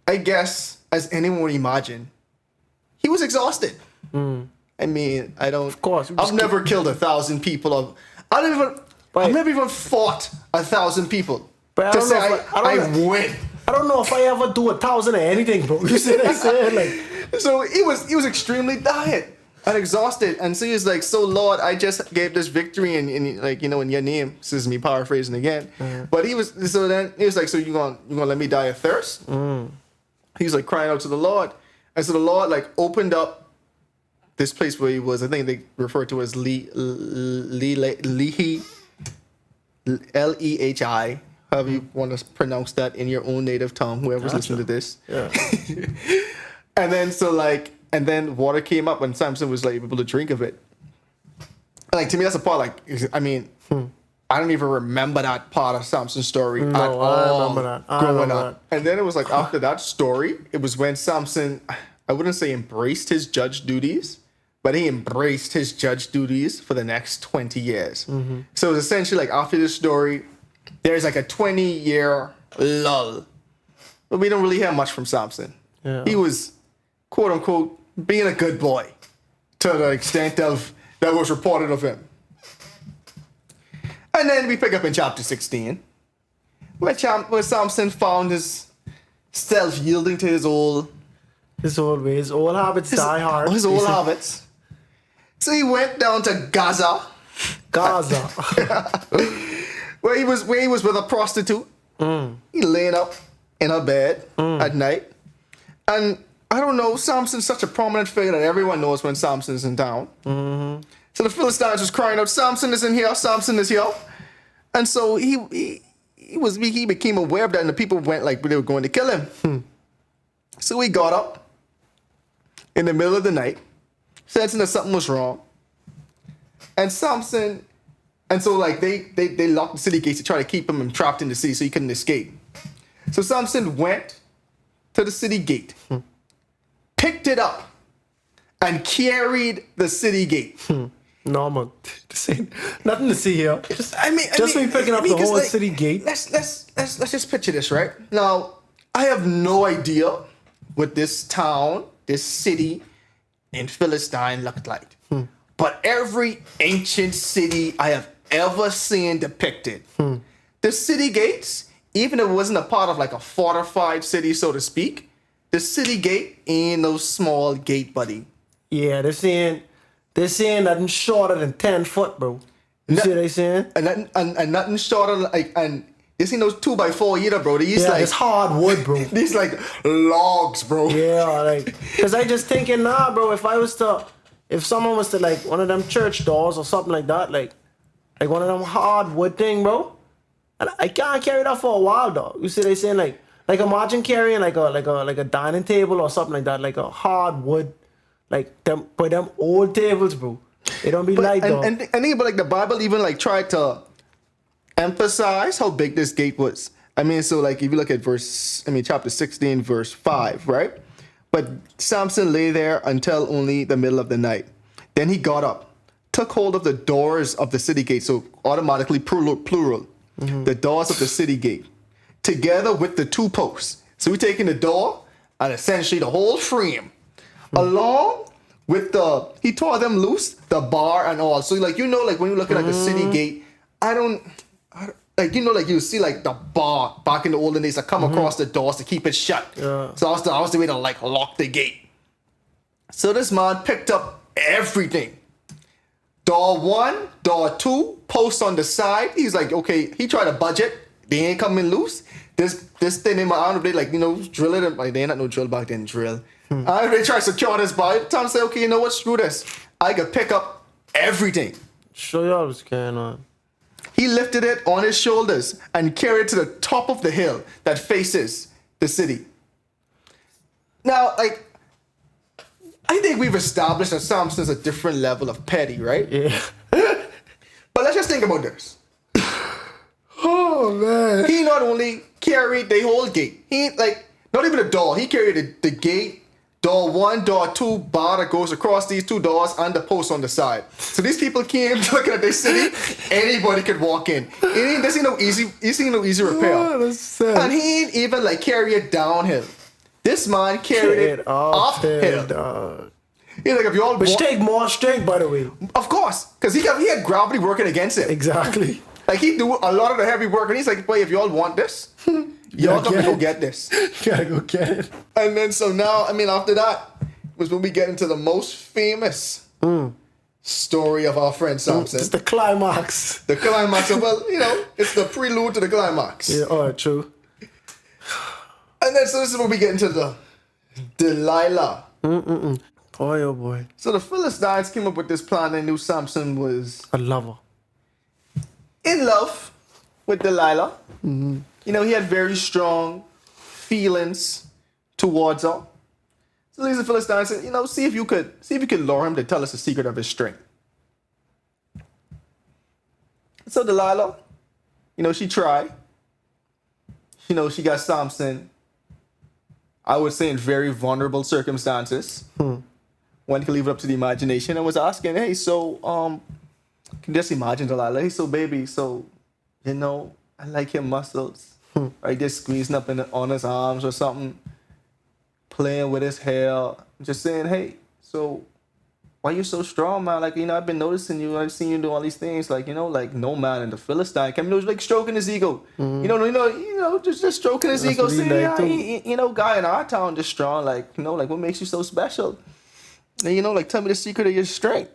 I guess, as anyone would imagine, he was exhausted. I mean, Of course. I've never killed 1,000 people. I've never even fought 1,000 people. But to say I win. I don't know if I ever do 1,000 or anything, bro. You see what I'm saying? Like, so he was extremely tired and exhausted, and so he was like, "So Lord, I just gave this victory in like, you know, in your name." This is me paraphrasing again. But then he was like, "So you gonna let me die of thirst?" He was like crying out to the Lord, and so the Lord like opened up this place where he was. I think they refer to it as Lehi, Lehi. However you want to pronounce that in your own native tongue, whoever's listening to this. Yeah. And then water came up and Samson was like able to drink of it. Like, to me, that's a part, like, I mean, I don't even remember that part of Samson's story at all. I remember that. Growing up. And then it was like after that story, it was when Samson, I wouldn't say embraced his judge duties, but he embraced his judge duties for the next 20 years. So it was essentially like after this story, there's like a 20-year lull. But we don't really hear much from Samson. Yeah. He was, quote unquote, being a good boy to the extent of that was reported of him. And then we pick up in chapter 16, where Samson found himself yielding to his old ways, old habits die hard. His old habits. So he went down to Gaza. where he was with a prostitute. He laying up in her bed at night. And I don't know, Samson's such a prominent figure that everyone knows when Samson's in town. So the Philistines was crying out, "Samson is in here, Samson is here." And so he became aware of that, and the people went like they were going to kill him. So he got up in the middle of the night, sensing that something was wrong. And Samson, and so like they locked the city gates to try to keep him trapped in the city so he couldn't escape. So Samson went to the city gate, picked it up, and carried the city gate. Normal. Nothing to see here. Just me picking up the whole like, city gate. Let's just picture this, right? Now, I have no idea what this town, this city, in Philistine looked like. But every ancient city I have ever seen depicted, the city gates, even if it wasn't a part of like a fortified city, so to speak, the city gate ain't no small gate, buddy. Yeah, they're saying nothing shorter than 10 foot, bro. You see what they saying? And nothing shorter like, and you see those 2x4 either, bro. These Yeah, like it's hard wood, bro. these like logs, bro. Yeah, like, cause I just thinking, nah, bro. If someone was to like one of them church doors or something like that, like one of them hard wood thing, bro. And I can't carry that for a while, dog. You see, they saying like imagine carrying like a dining table or something like that, like a hard wood, like them old tables, bro. They don't be light, dog. And think about like the Bible even like tried to emphasize how big this gate was. I mean, so like if you look at chapter 16, verse 5, right? But Samson lay there until only the middle of the night. Then he got up, took hold of the doors of the city gate, so automatically plural. The doors of the city gate, together with the two posts. So we're taking the door and essentially the whole frame, along with he tore them loose, the bar and all. So like, when you're looking at the city gate, like, you see like the bar back in the olden days that come across the doors to keep it shut. Yeah. So that was the way to like lock the gate. So this man picked up everything. Door 1, door 2, post on the side. He's like, okay, he tried to budget. They ain't coming loose. This thing in my arm, they like, drill it. Like, they ain't not no drill back then, drill. They try to secure this bar. Tom say, okay, you know what, screw this. I could pick up everything. Show y'all what's going on. He lifted it on his shoulders and carried it to the top of the hill that faces the city. Now, like, I think we've established that Samson's a different level of petty, right? Yeah. But let's just think about this. Oh, man. He not only carried the whole gate, he like, not even a door, he carried the gate, door 1, door 2, bar that goes across these two doors and the post on the side. So these people came looking at this city, anybody could walk in. This ain't no easy repair. Oh, that's sad. And he ain't even like carry it downhill. This man carried it uphill. Dog. He's like, if you all Which want, take more strength, by the way. of course, because he had gravity working against him. Exactly. Like he do a lot of the heavy work, and he's like, boy, if y'all want this, y'all gotta go get this. You gotta go get it. And then so now, after that was when we get into the most famous story of our friend Samson. It's the climax. The climax of, it's the prelude to the climax. Yeah, all right, true. And then so this is when we get into the Delilah. Boy, oh boy. So the Philistines came up with this plan. They knew Samson was A lover. in love with Delilah. He had very strong feelings towards her. So these Philistines said, see if you could lure him to tell us the secret of his strength. So Delilah, she tried. She got Samson, I would say, in very vulnerable circumstances. One could leave it up to the imagination, and was asking, hey, so, can you just imagine Delilah? Hey, so baby, I like your muscles. Right, just squeezing up on his arms or something, playing with his hair, just saying, hey, so why you so strong, man? Like, I've been noticing you. I've seen you do all these things. Like, like no man in the Philistine. Like stroking his ego. Just stroking his ego. Saying, guy in our town just strong. Like, like what makes you so special? And, like tell me the secret of your strength.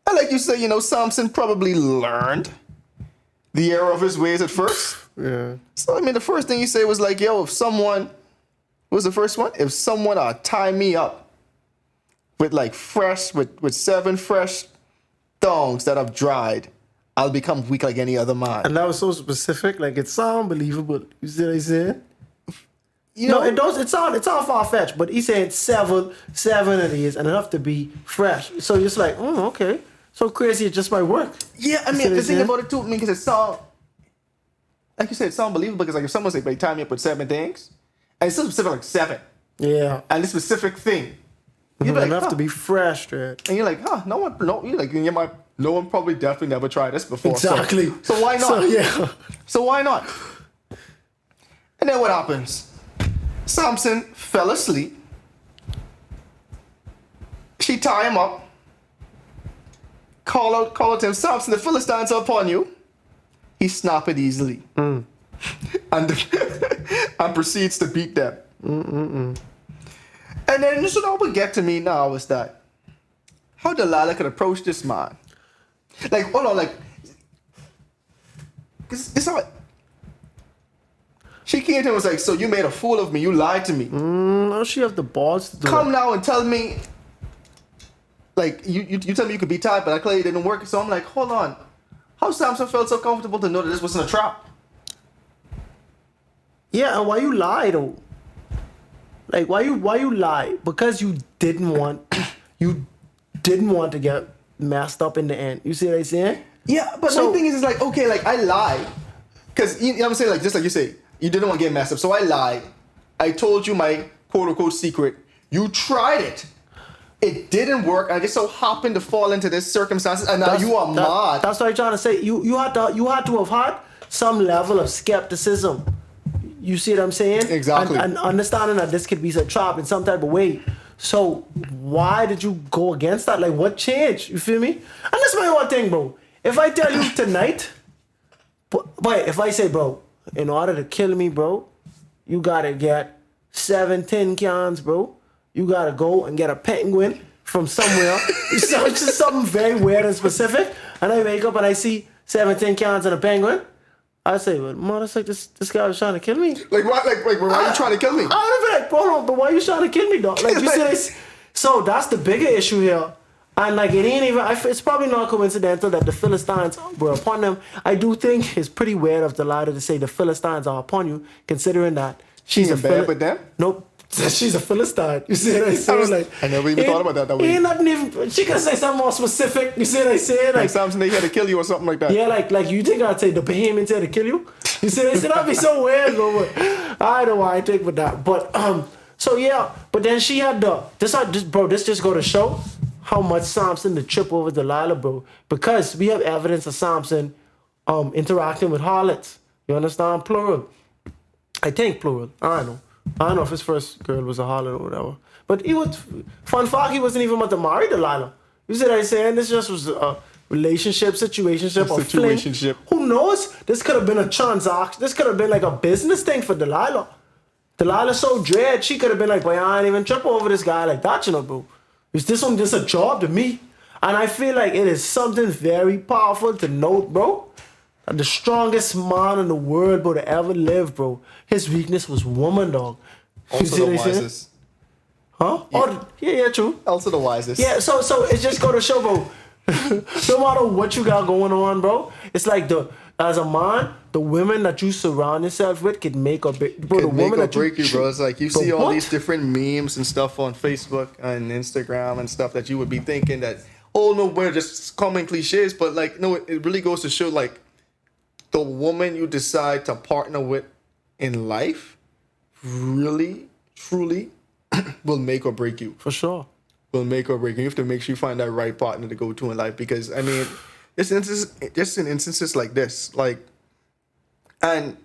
And like you say, Samson probably learned the error of his ways at first. Yeah. So, the first thing he said was like, yo, if someone, what was the first one? If someone tie me up with like with 7 fresh thongs that have dried, I'll become weak like any other man. And that was so specific, like it sounds believable. You see what he's saying? It does. It's all far fetched, but he's saying 7 of these, and enough to be fresh. So you're just like, okay. So crazy, it just might work. Yeah, the thing about it too, because it sounds, like you said, it sounds believable, because like if someone say, "They tie me up with 7 things," and it's so specific, like 7. Yeah. And this specific thing. You'd be like, enough to be fresh, right? And you're like, no one probably definitely never tried this before. Exactly. So why not? So why not? And then what happens? Samson fell asleep. She tie him up. Call out to him, Samson, the Philistines are upon you. He snap it easily. And proceeds to beat them. And then, so now what get to me now is that how Delilah could approach this man. Like, hold on, like, this how she came to him and was like, so you made a fool of me, you lied to me. No, she have the balls to do Come it. now and tell me, like, you tell me you could be tied, but I clearly didn't work. So I'm like, hold on. How Samson felt so comfortable to know that this wasn't a trap? Yeah, and why you lie though? Like why you lie? Because you didn't want to get messed up in the end. You see what I'm saying? Yeah, but So- my thing is like, okay, like I lied. Because you know what I'm saying, like just like you say, you didn't want to get messed up. So I lied. I told you my quote unquote secret. You tried it. It didn't work. I just so happened to fall into this circumstances, and now you are mad. That's what I'm trying to say. You had to have had some level of skepticism. You see what I'm saying? Exactly. And understanding that this could be a trap in some type of way. So why did you go against that? Like what changed? You feel me? And that's my whole thing, bro. If I tell you tonight, but if I say, bro, in order to kill me, bro, you gotta get 7 tin cans, bro. You gotta go and get a penguin from somewhere. So it's just something very weird and specific. And I wake up and I see 7 tin cans and a penguin. I say, well, man, it's like this guy was trying to kill me. Like why? Like why are you trying to kill me? I would have been like, hold on, but why you trying to kill me, dog? Like you see this? So that's the bigger issue here. And like it ain't even. It's probably not coincidental that the Philistines were upon them. I do think it's pretty weird of Delilah to say the Philistines are upon you, considering that she's in bed with them? Nope. She's a Philistine. You see what I say? Like I never even thought about that way. Ain't nothing even. She could say something more specific. You see what I say? Like Samson, they had to kill you or something like that. Yeah, like you think I'd say the Bahamians here to kill you? You see, they said that'd be so weird, bro. I know why I think with that, but so yeah. But then she had this just go to show how much Samson to trip over Delilah, bro. Because we have evidence of Samson interacting with harlots. You understand? Plural. I think plural. I don't know if his first girl was a harlot or whatever. But he was fun fact. He wasn't even about to marry Delilah. You see what I'm saying? This just was a relationship, situationship, or fling. Who knows? This could have been a transaction. This could have been like a business thing for Delilah. Delilah's so dread. She could have been like, boy, I ain't even trip over this guy like that, you know, bro. Is this one just a job to me? And I feel like it is something very powerful to note, bro. That the strongest man in the world, bro, to ever live, bro. His weakness was woman, dog. Also the wisest. Huh? Yeah. Oh, yeah, true. Also the wisest. Yeah, so it's just go to show, bro. No matter what you got going on, bro, it's like as a man, the women that you surround yourself with can make or break. Bro, Can make or break you, bro. It's like you see all these different memes and stuff on Facebook and Instagram and stuff that you would be thinking that, oh no, we're just common cliches, but like no, it really goes to show like the woman you decide to partner with in life really, truly will make or break you. For sure. Will make or break you. You have to make sure you find that right partner to go to in life because, I mean, just in instances like this, like, and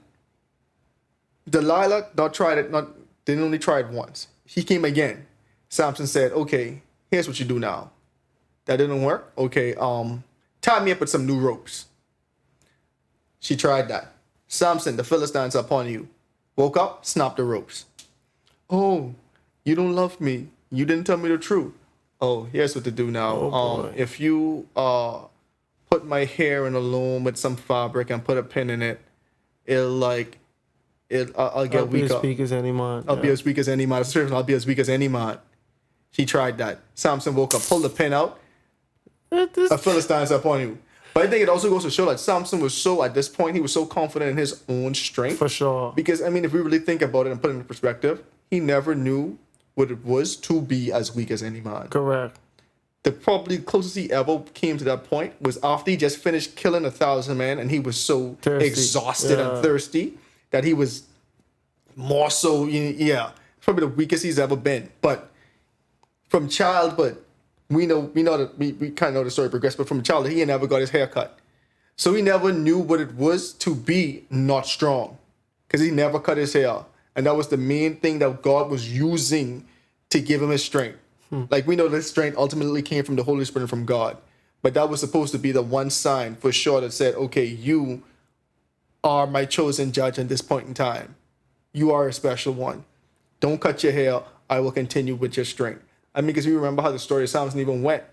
Delilah didn't only try it once. He came again. Samson said, okay, here's what you do now. That didn't work? Okay, tie me up with some new ropes. She tried that. Samson, the Philistines are upon you. Woke up, snapped the ropes. Oh, you don't love me. You didn't tell me the truth. Oh, here's what to do now. If you put my hair in a loom with some fabric and put a pin in it, I'll get weaker. I'll be as weak as any man. I'll be as weak as any man. I'll be as weak as any man. She tried that. Samson woke up, pulled the pin out. A Philistine's upon you. But I think it also goes to show that Samson was so, at this point, he was so confident in his own strength. For sure. Because, I mean, if we really think about it and put it in perspective, he never knew what it was to be as weak as any man. Correct. The probably closest he ever came to that point was after he just finished killing 1,000 men and he was so exhausted and thirsty that he was more so, probably the weakest he's ever been. But from childhood, we kind of know the story progressed, but from childhood, he never got his hair cut. So he never knew what it was to be not strong because he never cut his hair. And that was the main thing that God was using to give him his strength. Like, we know that strength ultimately came from the Holy Spirit and from God. But that was supposed to be the one sign for sure that said, okay, you are my chosen judge at this point in time. You are a special one. Don't cut your hair. I will continue with your strength. I mean, because you remember how the story of Samson even went.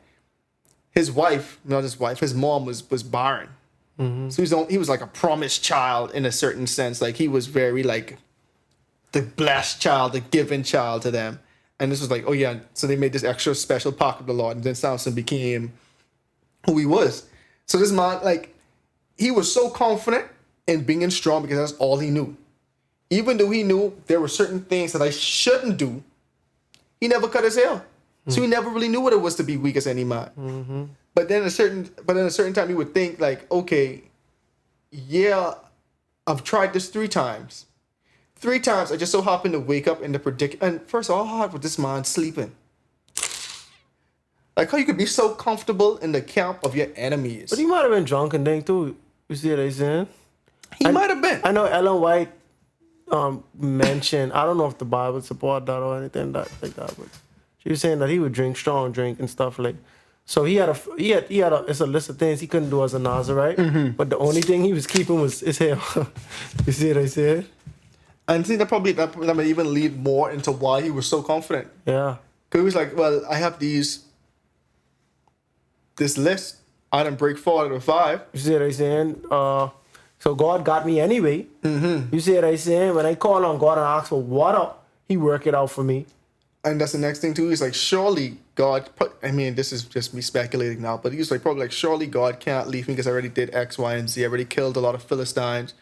His wife, not his wife, his mom was barren. So he was like a promised child in a certain sense. Like, he was very like the blessed child, the given child to them. And this was like, oh yeah. So they made this extra special pocket of the Lord. And then Samson became who he was. So this man, like, he was so confident in being strong because that's all he knew. Even though he knew there were certain things that I shouldn't do, he never cut his hair. So he never really knew what it was to be weak as any man. But then a certain time he would think like, okay, yeah, I've tried this 3 times. 3 times I just so happened to wake up in the predicament. And first of all, how hard was this man sleeping? Like, how you could be so comfortable in the camp of your enemies. But he might have been drunk and thing too. You see what I'm saying? He might have been. I know Ellen White mentioned, I don't know if the Bible support that or anything like that, but she was saying that he would drink strong drink and stuff like. So he had it's a list of things he couldn't do as a Nazarite, but the only thing he was keeping was his hair. You see what I said? And see, that might even lead more into why he was so confident. Yeah. Because he was like, well, I have this list. I didn't break 4 out of 5. You see what I'm saying? So God got me anyway. You see what I'm saying? When I call on God and ask for water, he work it out for me. And that's the next thing too. He's like, surely God, I mean, this is just me speculating now, but he's like, probably like, surely God can't leave me because I already did X, Y, and Z. I already killed a lot of Philistines.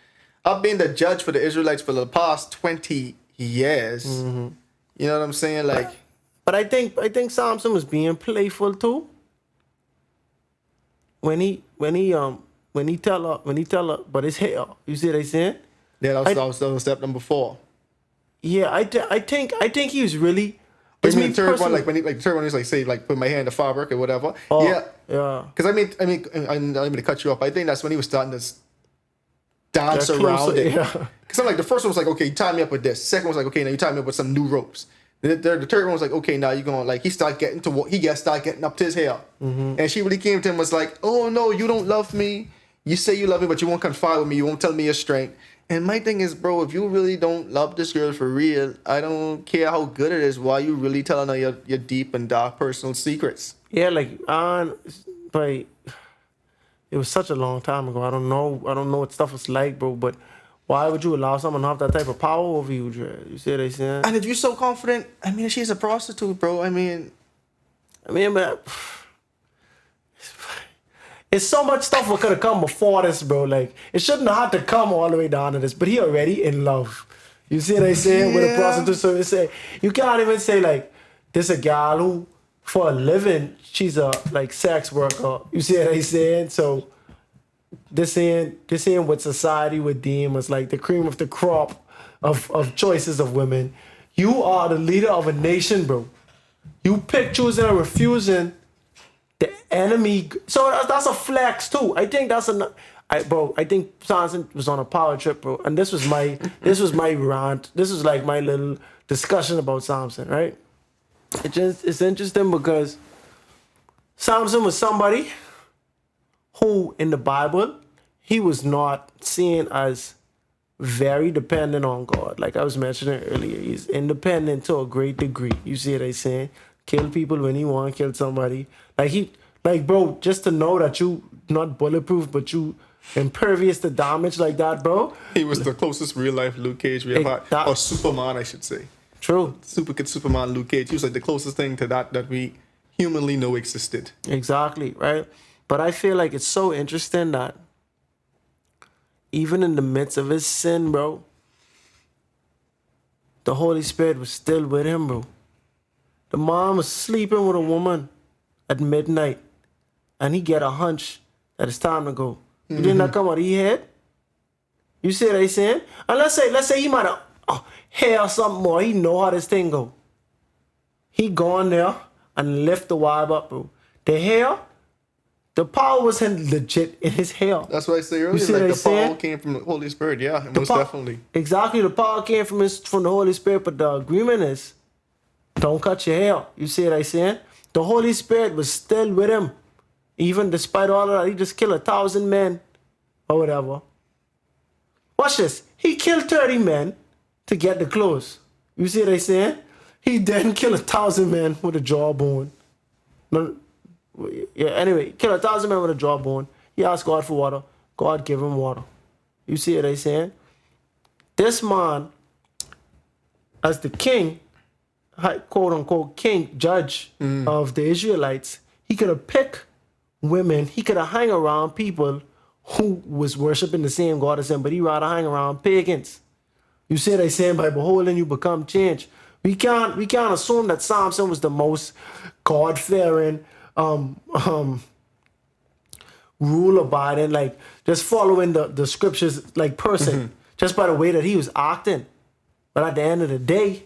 I've been the judge for the Israelites for the past 20 years. You know what I'm saying? Like, but I think Samson was being playful too. When he tell her, but his hair. You see what I'm saying? Yeah, that was step number 4. Yeah, I think he was really. It's me the third one, like when the third one is like, say, like put my hand in the fabric or whatever. Oh, yeah. Because I mean, I don't mean to cut you off. I think that's when he was starting to dance around it. Yeah. Because I'm like, the first one was like, okay, you tie me up with this. Second one was like, okay, now you tie me up with some new ropes. The third one was like, okay, now you're gonna like, he start getting up to his hair. And she really came to him and was like, oh no, you don't love me. You say you love me, but you won't confide with me. You won't tell me your strength. And my thing is, bro, if you really don't love this girl for real, I don't care how good it is. Why you really telling her your deep and dark personal secrets? Yeah, but it was such a long time ago. I don't know what stuff was like, bro. But why would you allow someone to have that type of power over you, Dre? You see what I'm saying? And if you're so confident, I mean, she's a prostitute, bro. I mean, but it's so much stuff that could have come before this, bro. Like, it shouldn't have had to come all the way down to this. But he already in love. You see what I'm saying? With a prostitute. So you can't even say, like, this a gal who, for a living, she's a, like, sex worker. You see what I'm saying? So this ain't what society would deem as, like, the cream of the crop of choices of women. You are the leader of a nation, bro. You pick, choosing, and refusing the enemy. So that's a flex too. I think I think Samson was on a power trip, bro. And this was my rant. This was like my little discussion about Samson, right? It's interesting because Samson was somebody who in the Bible he was not seen as very dependent on God. Like I was mentioning earlier, he's independent to a great degree. You see what I'm saying? Kill people when he want to kill somebody. Bro, just to know that you not bulletproof, but you impervious to damage like that, bro. He was the closest real life Luke Cage we ever had. Or Superman, I should say. True. Superman Luke Cage. He was like the closest thing to that we humanly know existed. Exactly, right? But I feel like it's so interesting that even in the midst of his sin, bro, the Holy Spirit was still with him, bro. The mom was sleeping with a woman at midnight, and he get a hunch that it's time to go. You did not come out of your head? You see what I'm saying? And let's say he might have hair something more. He know how this thing go. He gone there and lift the vibe up, bro. The hair, the power was legit in his hair. That's what I say earlier. Like the power came from the Holy Spirit. Yeah, most definitely. Exactly, the power came from the Holy Spirit. But the agreement is, don't cut your hair. You see what I'm saying? The Holy Spirit was still with him. Even despite all of that, he just killed 1,000 men or whatever. Watch this. He killed 30 men to get the clothes. You see what I'm saying? He didn't kill 1,000 men with a jawbone. No, yeah, anyway, kill 1,000 men with a jawbone. He asked God for water. God gave him water. You see what I'm saying? This man, as the king, quote unquote king, judge of the Israelites, he could have picked women, he could have hung around people who was worshiping the same God as him, but he rather hang around pagans. You see what I'm saying? By beholding you become changed. We can't assume that Samson was the most God-fearing, rule-abiding, like just following the scriptures like person, just by the way that he was acting. But at the end of the day,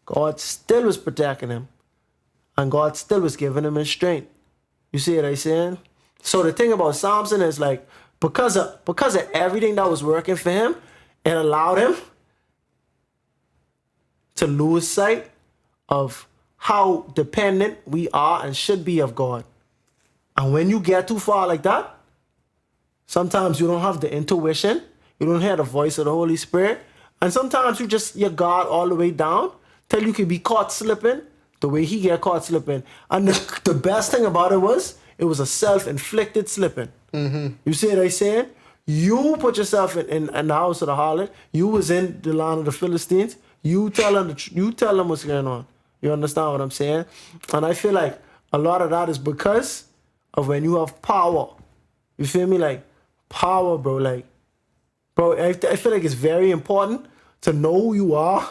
God still was protecting him, and God still was giving him his strength. You see what I'm saying? So the thing about Samson is like because of everything that was working for him, it allowed him to lose sight of how dependent we are and should be of God. And when you get too far like that, sometimes you don't have the intuition, you don't hear the voice of the Holy Spirit, and sometimes you guard all the way down till you can be caught slipping the way he get caught slipping. And the best thing about it was a self-inflicted slipping. You see what I'm saying? You put yourself in the house of the harlot. You was in the land of the Philistines. You tell them what's going on. You understand what I'm saying? And I feel like a lot of that is because of when you have power. You feel me? Like power, bro. Like, bro, I feel like it's very important to know who you are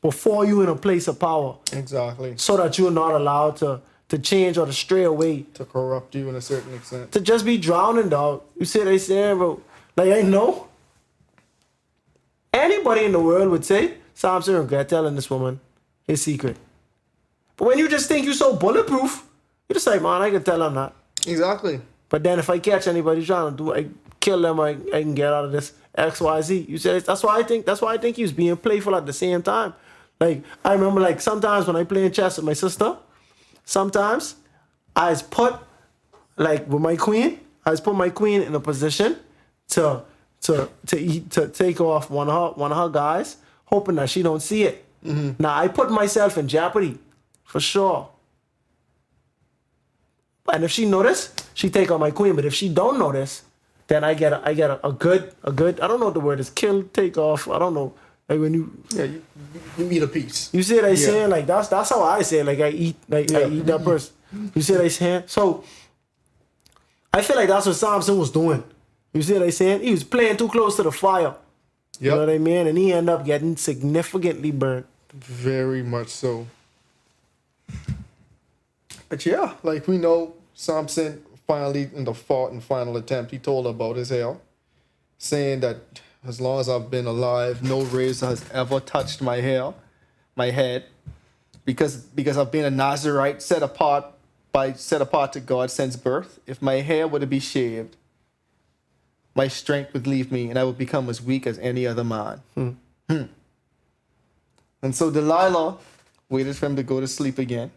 before you're in a place of power. Exactly. So that you're not allowed to change or to stray away. To corrupt you in a certain extent. To just be drowning, dog. You see what I'm saying, bro? Like, I know anybody in the world would say, Samson regret telling this woman his secret. But when you just think you're so bulletproof, you just like, man, I can tell him that. Exactly. But then if I catch anybody trying to do, I kill them, I can get out of this X, Y, Z. You say that's why I think he was being playful at the same time. Like, I remember, like, sometimes when I play chess with my sister, sometimes I just put, like, with my queen, in a position to take off one of her guys, hoping that she don't see it. Now I put myself in jeopardy, for sure. And if she notice, she take out my queen. But if she don't notice, then I get a good. I don't know what the word is. Kill, take off. I don't know. Like when you eat a piece. You see what I'm saying? Like that's how I say it. Like I eat that person. You see what I'm saying? So I feel like that's what Samson was doing. You see what I'm saying? He was playing too close to the fire. You know what I mean? And he ended up getting significantly burnt. Very much so. But yeah, like we know, Samson finally, in the fourth and final attempt, he told about his hair, saying that as long as I've been alive, no razor has ever touched my head, because I've been a Nazarite, set apart to God since birth. If my hair were to be shaved, my strength would leave me, and I would become as weak as any other man. And so Delilah waited for him to go to sleep again,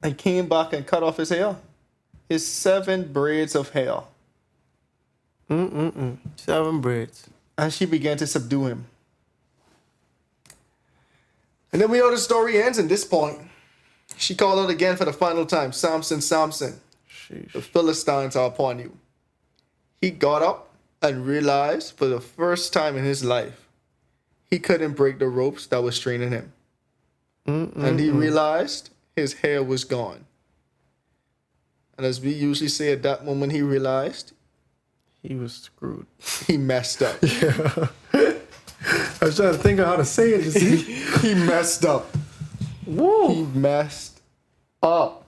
and came back and cut off his hair, his 7 braids of hair. 7 braids. And she began to subdue him. And then we know the story ends at this point. She called out again for the final time, Samson, Samson, Sheesh. the Philistines are upon you. He got up and realized for the first time in his life, he couldn't break the ropes that was straining him. And he realized his hair was gone. And as we usually say at that moment, he realized he was screwed. He messed up. Yeah. I was trying to think of how to say it. He messed up. Woo. He messed up.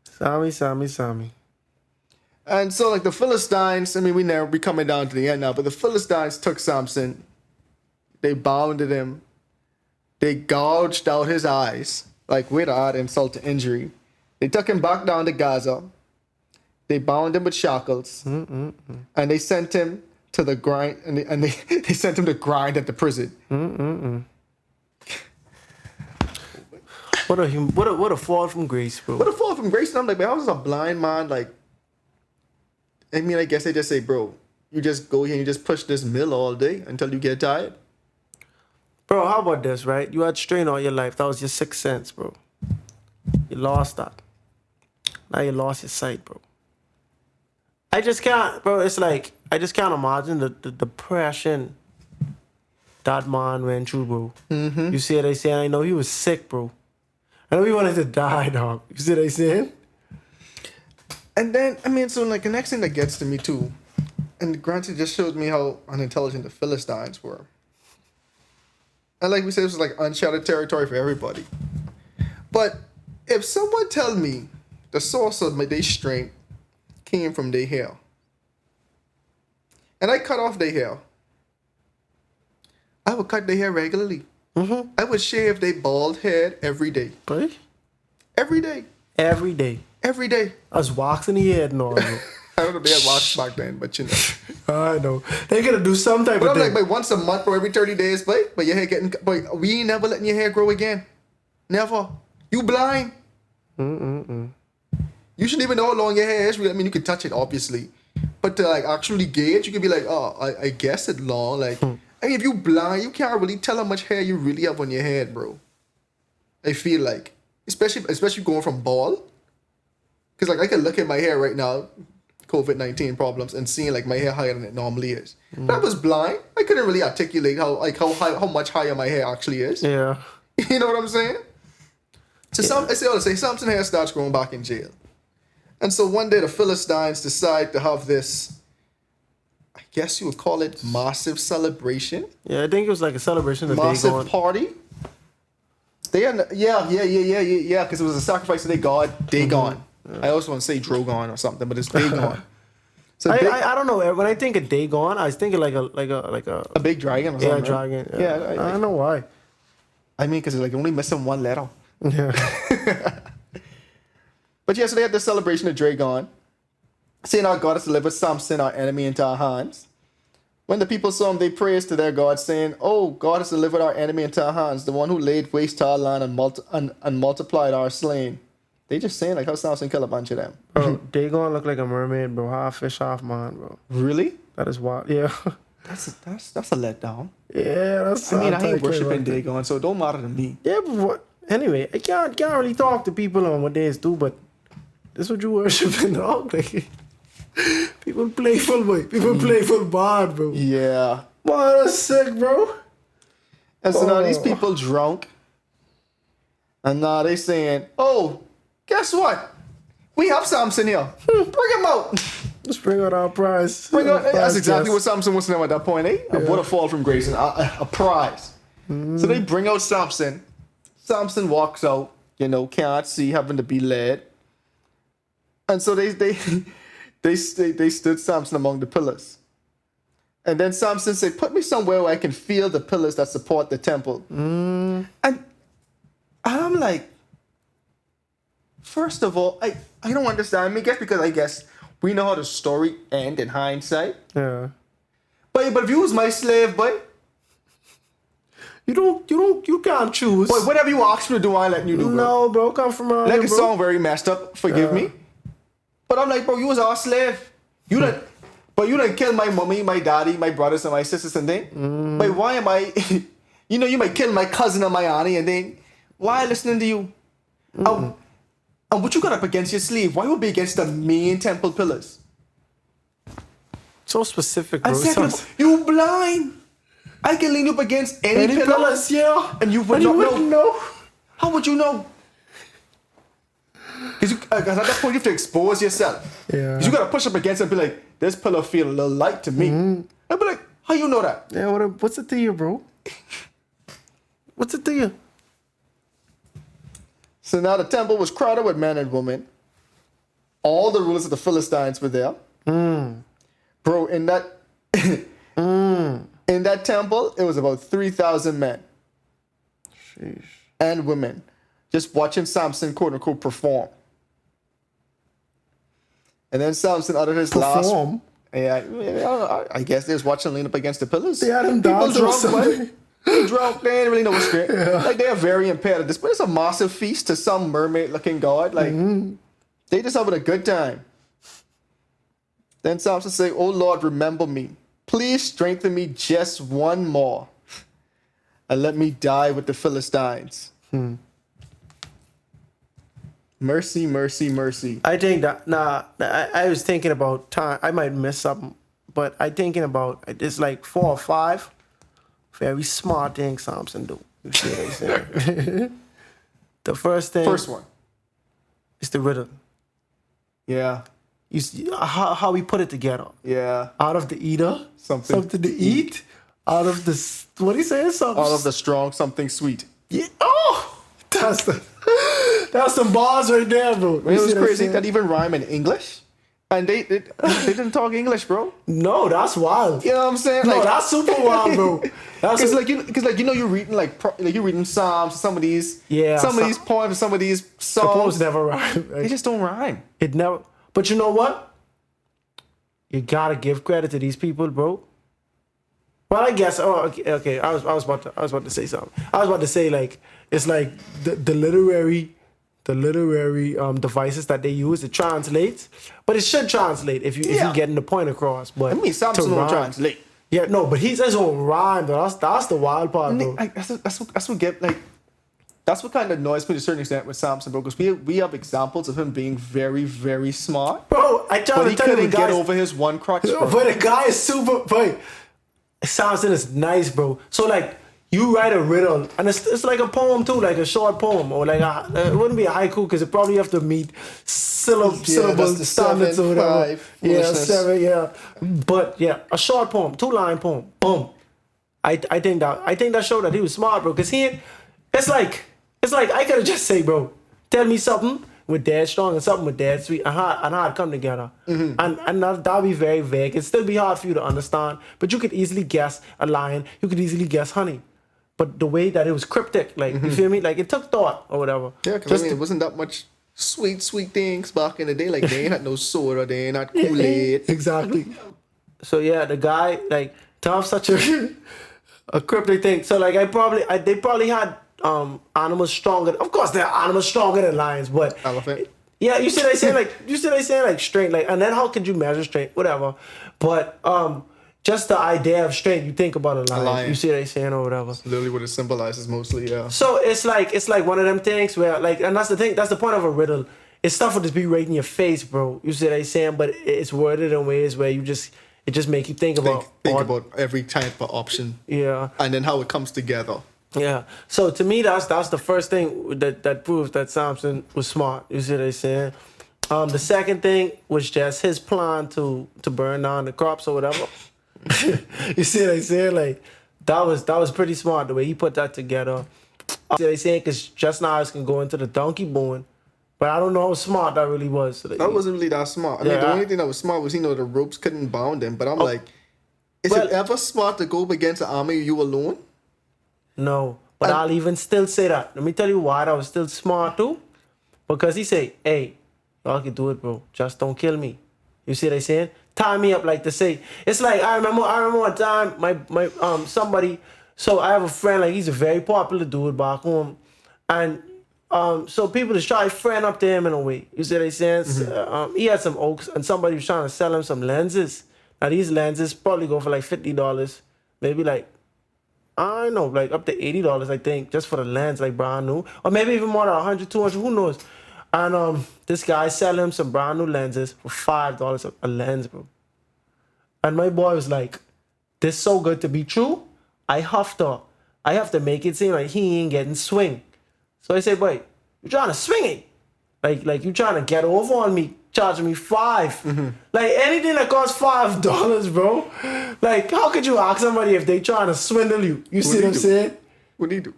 Sammy. And so, like, the Philistines, I mean, we coming down to the end now, but the Philistines took Samson. They bounded him. They gouged out his eyes, like, without insult to injury. They took him back down to Gaza. They bound him with shackles. And they sent him to the grind, and they sent him to grind at the prison. What a fall from grace, bro. What a fall from grace. And I'm like, man, I was a blind man. Like, I mean, I guess they just say, bro, you just go here and you just push this mill all day until you get tired. Bro, how about this, right? You had strain all your life. That was your sixth sense, bro. You lost that. Now you lost your sight, bro. I just can't, bro. It's like, I just can't imagine the depression that man went through, bro. You see what I saying? I know he was sick, bro. I know he wanted to die, dog. You see what I saying? And then, I mean, so like the next thing that gets to me too, and granted, just showed me how unintelligent the Philistines were. And like we said, this was like uncharted territory for everybody. But if someone tell me the source of their strength came from their hair, and I cut off their hair, I would cut their hair regularly. I would shave their bald head every day. Right? Every day. Every day. Every day. I was waxing the head and all. I don't know if they had wax back then, but you know. I know. They gotta do some type But of I'm thing. like, but once a month or every 30 days, but your hair getting, but we ain't never letting your hair grow again. Never. You blind. You shouldn't even know how long your hair is. I mean, you can touch it, obviously. But to like actually gauge, you can be like, oh, I guess it's long. Like, I mean, if you blind, you can't really tell how much hair you really have on your head, bro. I feel like. Especially going from bald. Because like I can look at my hair right now, COVID-19 problems, and seeing like my hair higher than it normally is. But I was blind. I couldn't really articulate how much higher my hair actually is. Yeah. You know what I'm saying? So I say Samson hair starts growing back in jail. And so one day the Philistines decide to have this, I guess you would call it massive celebration. Yeah, I think it was like a celebration of Massive Dagon. party. Yeah, because it was a sacrifice to their god, Dagon. I also want to say Drogon or something, but it's Dagon. So I don't know. When I think of Dagon, I was thinking like a big dragon or something. yeah, dragon. Yeah, I don't know why. I mean, because it's like only missing one letter. Yeah. But yeah, so they had this celebration of Dragon, saying our God has delivered Samson, our enemy, into our hands. When the people saw him, they praised to their God, saying, oh, God has delivered our enemy into our hands, the one who laid waste to our land and multiplied our slain. They just saying like how Samson killed a bunch of them. Bro, Dagon look like a mermaid, bro. Half fish, half man, bro. Really? That is wild. Yeah. That's a letdown. Yeah, that's. I mean, I ain't worshiping Dagon, so it don't matter to me. Yeah, but what? Anyway, I can't really talk to people on what they do, but this what you worshiping, dog. Like, people playful, boy. People playful bad, bro. Yeah. Wow, that's sick, bro. And so now these people drunk, and now they saying, oh, guess what? We have Samson here. Bring him out. Let's bring out our prize. That's exactly what Samson was saying at that point, eh? Yeah. What a fall from grace and a prize. So they bring out Samson. Samson walks out, can't see, having to be led. And so they stood Samson among the pillars. And then Samson said, put me somewhere where I can feel the pillars that support the temple. And I'm like, first of all, I don't understand. I mean, I guess we know how the story end in hindsight. Yeah. But if you was my slave, boy, you can't choose. boy, whatever you ask me to do, I let you do, bro. No, bro, come from around Like here, it bro. sound very messed up, forgive me. But I'm like, bro, you was our slave. You done kill my mommy, my daddy, my brothers, and my sisters and thing. But why am I, you might kill my cousin and my auntie and then, why listen to you? And what you got up against your slave? Why would it be against the main temple pillars? So specific, bro. And second, you blind. I can lean up against any pillars, yeah. and you would not know. How would you know? Because at that point you have to expose yourself. Yeah. Because you got to push up against it and be like, this pillar feel a little light to me. I'd be like, how you know that? Yeah, what's it to you, bro? What's it to you? So now the temple was crowded with men and women. All the rulers of the Philistines were there. Bro, in that in that temple, it was about 3,000 men. Sheesh. And women just watching Samson, quote unquote, perform. And then Samson uttered his Perform? Yeah, I guess they was watching lean up against the pillars. They had him People dance or drunk, something. man. They drunk, they ain't really know what's great. Like, they are very impaired at this, but it's a massive feast to some mermaid-looking god. Like, they just having a good time. Then Samson say, "Oh Lord, remember me. Please strengthen me just one more, and let me die with the Philistines." Mercy, mercy, mercy. I think that I was thinking about time. I might miss something, but I thinking about it's like 4 or 5 very smart things Samson do. You see what I'm saying? The first one is the riddle. Yeah. You see how we put it together. Yeah. Out of the eater, something to eat. Out of the what do you say? Something. Out of the strong, something sweet. Yeah. Oh, that's some bars right there, bro. It was crazy that even rhyme in English. And they didn't talk English, bro. No, that's wild. You know what I'm saying? No, that's super wild, bro. Because you're reading you're reading Psalms, some of these these poems, some of these songs. The poems never rhyme. They just don't rhyme. It never. But you know what? You gotta give credit to these people, bro. Well, I guess. Oh, okay. I was about to say something. I was about to say like it's like the literary devices that they use. It translates, but it should translate if you're getting the point across. But I mean, Samson don't translate. Yeah, no, but he says on rhyme. Though. That's the wild part, bro. That's what kind of annoys me to a certain extent with Samson, bro. Because we have examples of him being very, very smart. Bro, I tell you, he couldn't get over his one crutch, bro. But the guy is super. But Samson is nice, bro. So like. You write a riddle, and it's like a poem too, like a short poem, or like it wouldn't be a haiku because it probably have to meet syllable standards or whatever. 7. But yeah, a short poem, 2-line poem, boom. I think that showed that he was smart, bro. Cause it's like I could have just say, bro, tell me something with Dad strong and something with Dad sweet, and how it come together. And that'll be very vague. It'd still be hard for you to understand, but you could easily guess a lion. You could easily guess honey. But the way that it was cryptic, like, you feel me? Like, it took thought or whatever. Yeah, because it wasn't that much sweet things back in the day. Like, they ain't had no soda, they ain't had Kool-Aid. Exactly. So, yeah, the guy, like, to have such a cryptic thing. So, like, they probably had animals stronger. Of course, there are animals stronger than lions, but... Elephant. Yeah, you see they say, like, strength. Like, and then how could you measure strength? Whatever. But... just the idea of strength, you think about a lion. You see what they saying or whatever. It's literally what it symbolizes mostly, yeah. So it's like one of them things where like, and that's the thing, that's the point of a riddle. It's stuff will just be right in your face, bro. You see what they saying, but it's worded in ways where it just make you think about every type of option. Yeah. And then how it comes together. Yeah. So to me, that's the first thing that proves that Samson was smart. You see what they saying. The second thing was just his plan to burn down the crops or whatever. You see what I saying? Like that was pretty smart the way he put that together. See what I saying? Because just now I can go into the donkey bone, but I don't know how smart that really was. So that wasn't really that smart. I mean, the only thing that was smart was the ropes couldn't bound him. But I'm like, is it ever smart to go up against an army you alone? No, but I'll even still say that. Let me tell you why that was still smart too. Because he say, "Hey, y'all can do it, bro. Just don't kill me." You see what I saying? Tie me up like to say. It's like I remember one time my somebody. So I have a friend, like he's a very popular dude back home, and so people just try to friend up to him in a way. You see what I'm saying? He had some oaks, and somebody was trying to sell him some lenses. Now these lenses probably go for like $50, maybe like I don't know, like up to $80, I think, just for the lens, like brand new, or maybe even more than 100, 200, who knows? And this guy selling him some brand new lenses for $5 a lens, bro. And my boy was like, "This so good to be true. I have to make it seem like he ain't getting swing." So I said, "Boy, you trying to swing it? Like you trying to get over on me, charging me $5? Like anything that costs $5, bro. Like how could you ask somebody if they trying to swindle you? You see what I'm saying? What do you do?"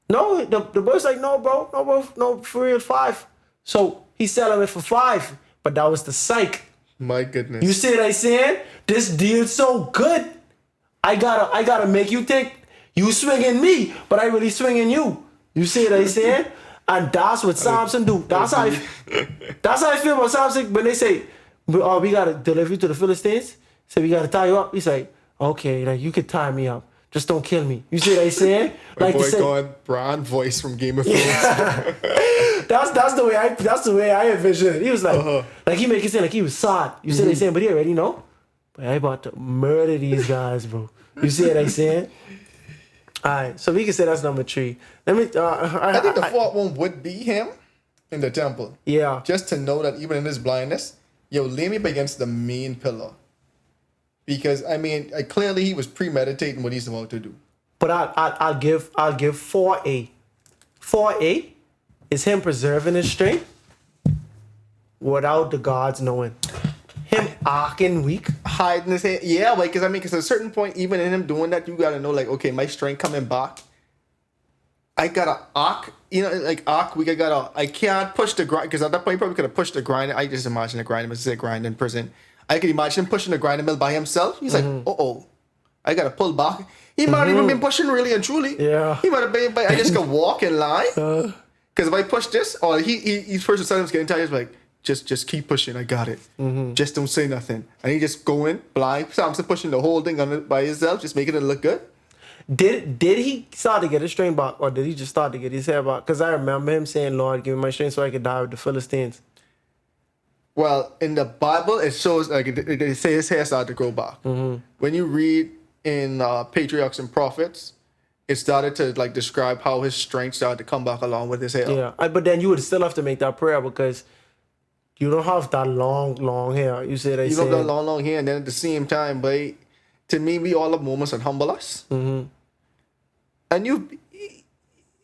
No, the boy's like, "No, bro, no, for real, $5." So he's selling it for $5, but that was the psych. My goodness. You see what I'm saying? This deal's so good. I gotta make you think you swinging me, but I really swinging you. You see what I'm saying? And that's what Samson do. That's how I feel about Samson when they say, "Oh, we gotta deliver you to the Philistines. So we gotta tie you up." He's like, "Okay, like you could tie me up. Just don't kill me. You see what I'm saying? My to boy say, going Bran voice from Game of Thrones. that's the way I envision it. He was like, he make it seem like he was sad. You see what I'm saying? But he already know. But I about to murder these guys, bro. You see what I'm saying? All right, so we can say that's number 3. Let me. I think the fourth one would be him in the temple. Yeah. Just to know that even in his blindness, lay me up against the main pillar. Because clearly he was premeditating what he's about to do. But I'll give 4A. 4A is him preserving his strength without the gods knowing. Him arcing weak. Hiding his head. Yeah, because at a certain point, even in him doing that, you gotta know, okay, my strength coming back. I gotta arc, arc weak. I can't push the grind, because at that point, you probably could have pushed the grind. I just imagine the grind, was a grind in prison. I could imagine him pushing the grind mill by himself. He's like, I gotta pull back. He might have even been pushing really and truly. Yeah. He might have been, I just could walk in line. Because if I push this, or he's first decided was getting tired, he's like, just keep pushing, I got it. Just don't say nothing. And he just going blind. Samson pushing the whole thing on it by himself, just making it look good. Did he start to get his strength back, or did he just start to get his hair back? Because I remember him saying, Lord, give me my strength so I could die with the Philistines. Well, in the Bible, it shows, they say his hair started to grow back. When you read in Patriarchs and Prophets, it started to describe how his strength started to come back along with his hair. Yeah, but then you would still have to make that prayer because you don't have that long hair. You say you don't have that long hair, and then at the same time, but to me, we all have moments that humble us. And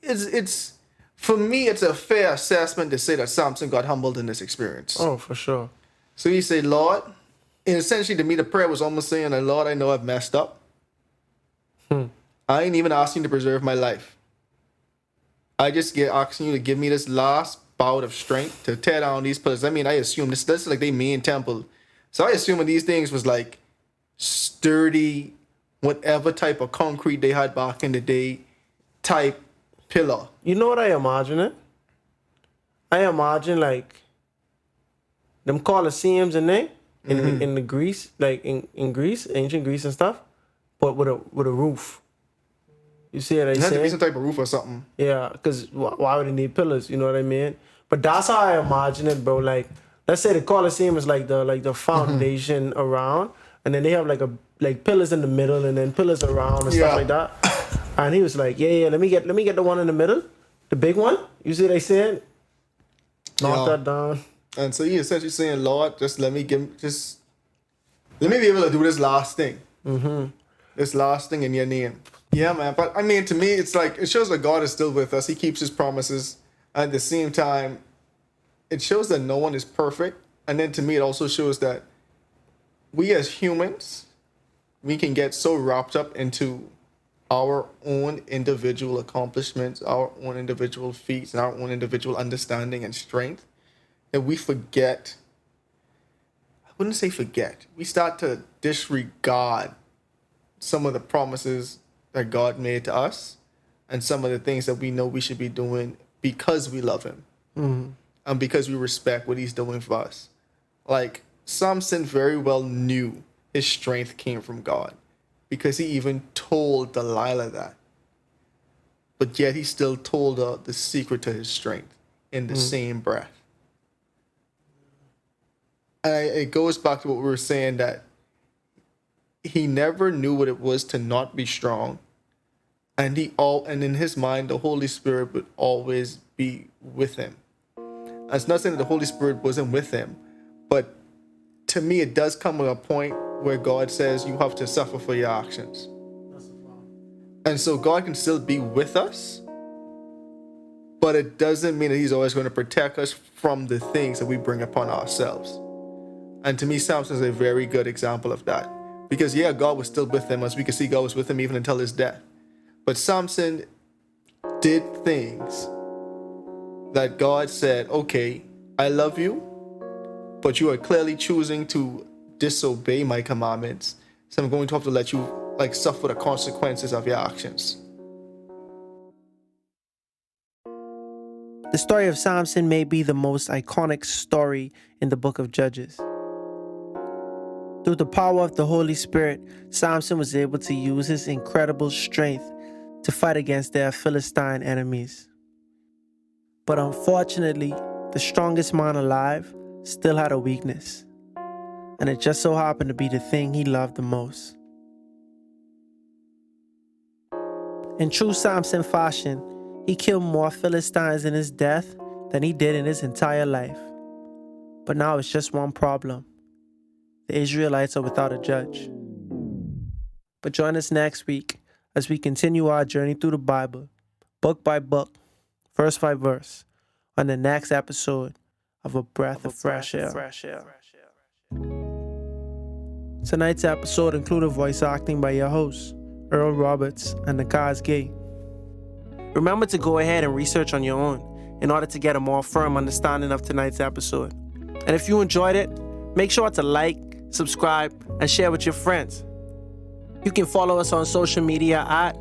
it's for me, it's a fair assessment to say that Samson got humbled in this experience. Oh, for sure. So he said, Lord, and essentially to me, the prayer was almost saying, Lord, I know I've messed up. I ain't even asking you to preserve my life. I just asking you to give me this last bout of strength to tear down these pillars. I assume this is like their main temple. So I assume these things was like sturdy, whatever type of concrete they had back in the day type pillar. You know what I imagine it? I imagine them Colosseums and in the Greece, in Greece, ancient Greece and stuff, but with a roof. You see what I It had to be say? some type of roof or something. Yeah, because why would they need pillars? You know what I mean? But that's how I imagine it, bro. Let's say the Colosseum is like the foundation around, and then they have like pillars in the middle, and then pillars around and stuff like that. And he was like, yeah, let me get the one in the middle, the big one. You see what I said? Knock that down. And so he essentially saying, Lord, just let me be able to do this last thing. This last thing in your name. Yeah, man. But to me, it's it shows that God is still with us. He keeps his promises. At the same time, it shows that no one is perfect. And then to me, it also shows that we as humans, we can get so wrapped up into our own individual accomplishments, our own individual feats, and our own individual understanding and strength, that we forget. I wouldn't say forget. We start to disregard some of the promises that God made to us and some of the things that we know we should be doing because we love him and because we respect what he's doing for us. Samson very well knew his strength came from God because he even told Delilah that. But yet he still told her the secret to his strength in the same breath. And it goes back to what we were saying, that he never knew what it was to not be strong. And in his mind, the Holy Spirit would always be with him. It's not saying that the Holy Spirit wasn't with him, but to me, it does come at a point where God says you have to suffer for your actions. And so God can still be with us, but it doesn't mean that he's always going to protect us from the things that we bring upon ourselves. And to me, Samson is a very good example of that. Because God was still with him. As we can see, God was with him even until his death. But Samson did things that God said, okay, I love you, but you are clearly choosing to disobey my commandments. So I'm going to have to let you suffer the consequences of your actions. The story of Samson may be the most iconic story in the book of Judges. Through the power of the Holy Spirit, Samson was able to use his incredible strength to fight against their Philistine enemies. But unfortunately, the strongest man alive still had a weakness, and it just so happened to be the thing he loved the most. In true Samson fashion, he killed more Philistines in his death than he did in his entire life. But now it's just one problem. The Israelites are without a judge. But join us next week as we continue our journey through the Bible, book by book, verse by verse, on the next episode of A Breath of Fresh Air. Tonight's episode included voice acting by your hosts, Earl Roberts and Nakhaz. Remember to go ahead and research on your own in order to get a more firm understanding of tonight's episode. And if you enjoyed it, make sure to like, subscribe, and share with your friends. You can follow us on social media at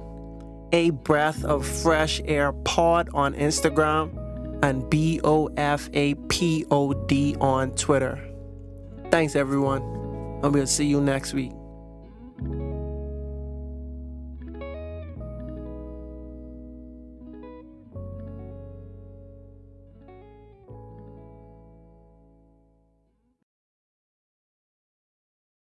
A Breath of Fresh Air Pod on Instagram and BOFAPOD on Twitter. Thanks everyone, and we'll see you next week.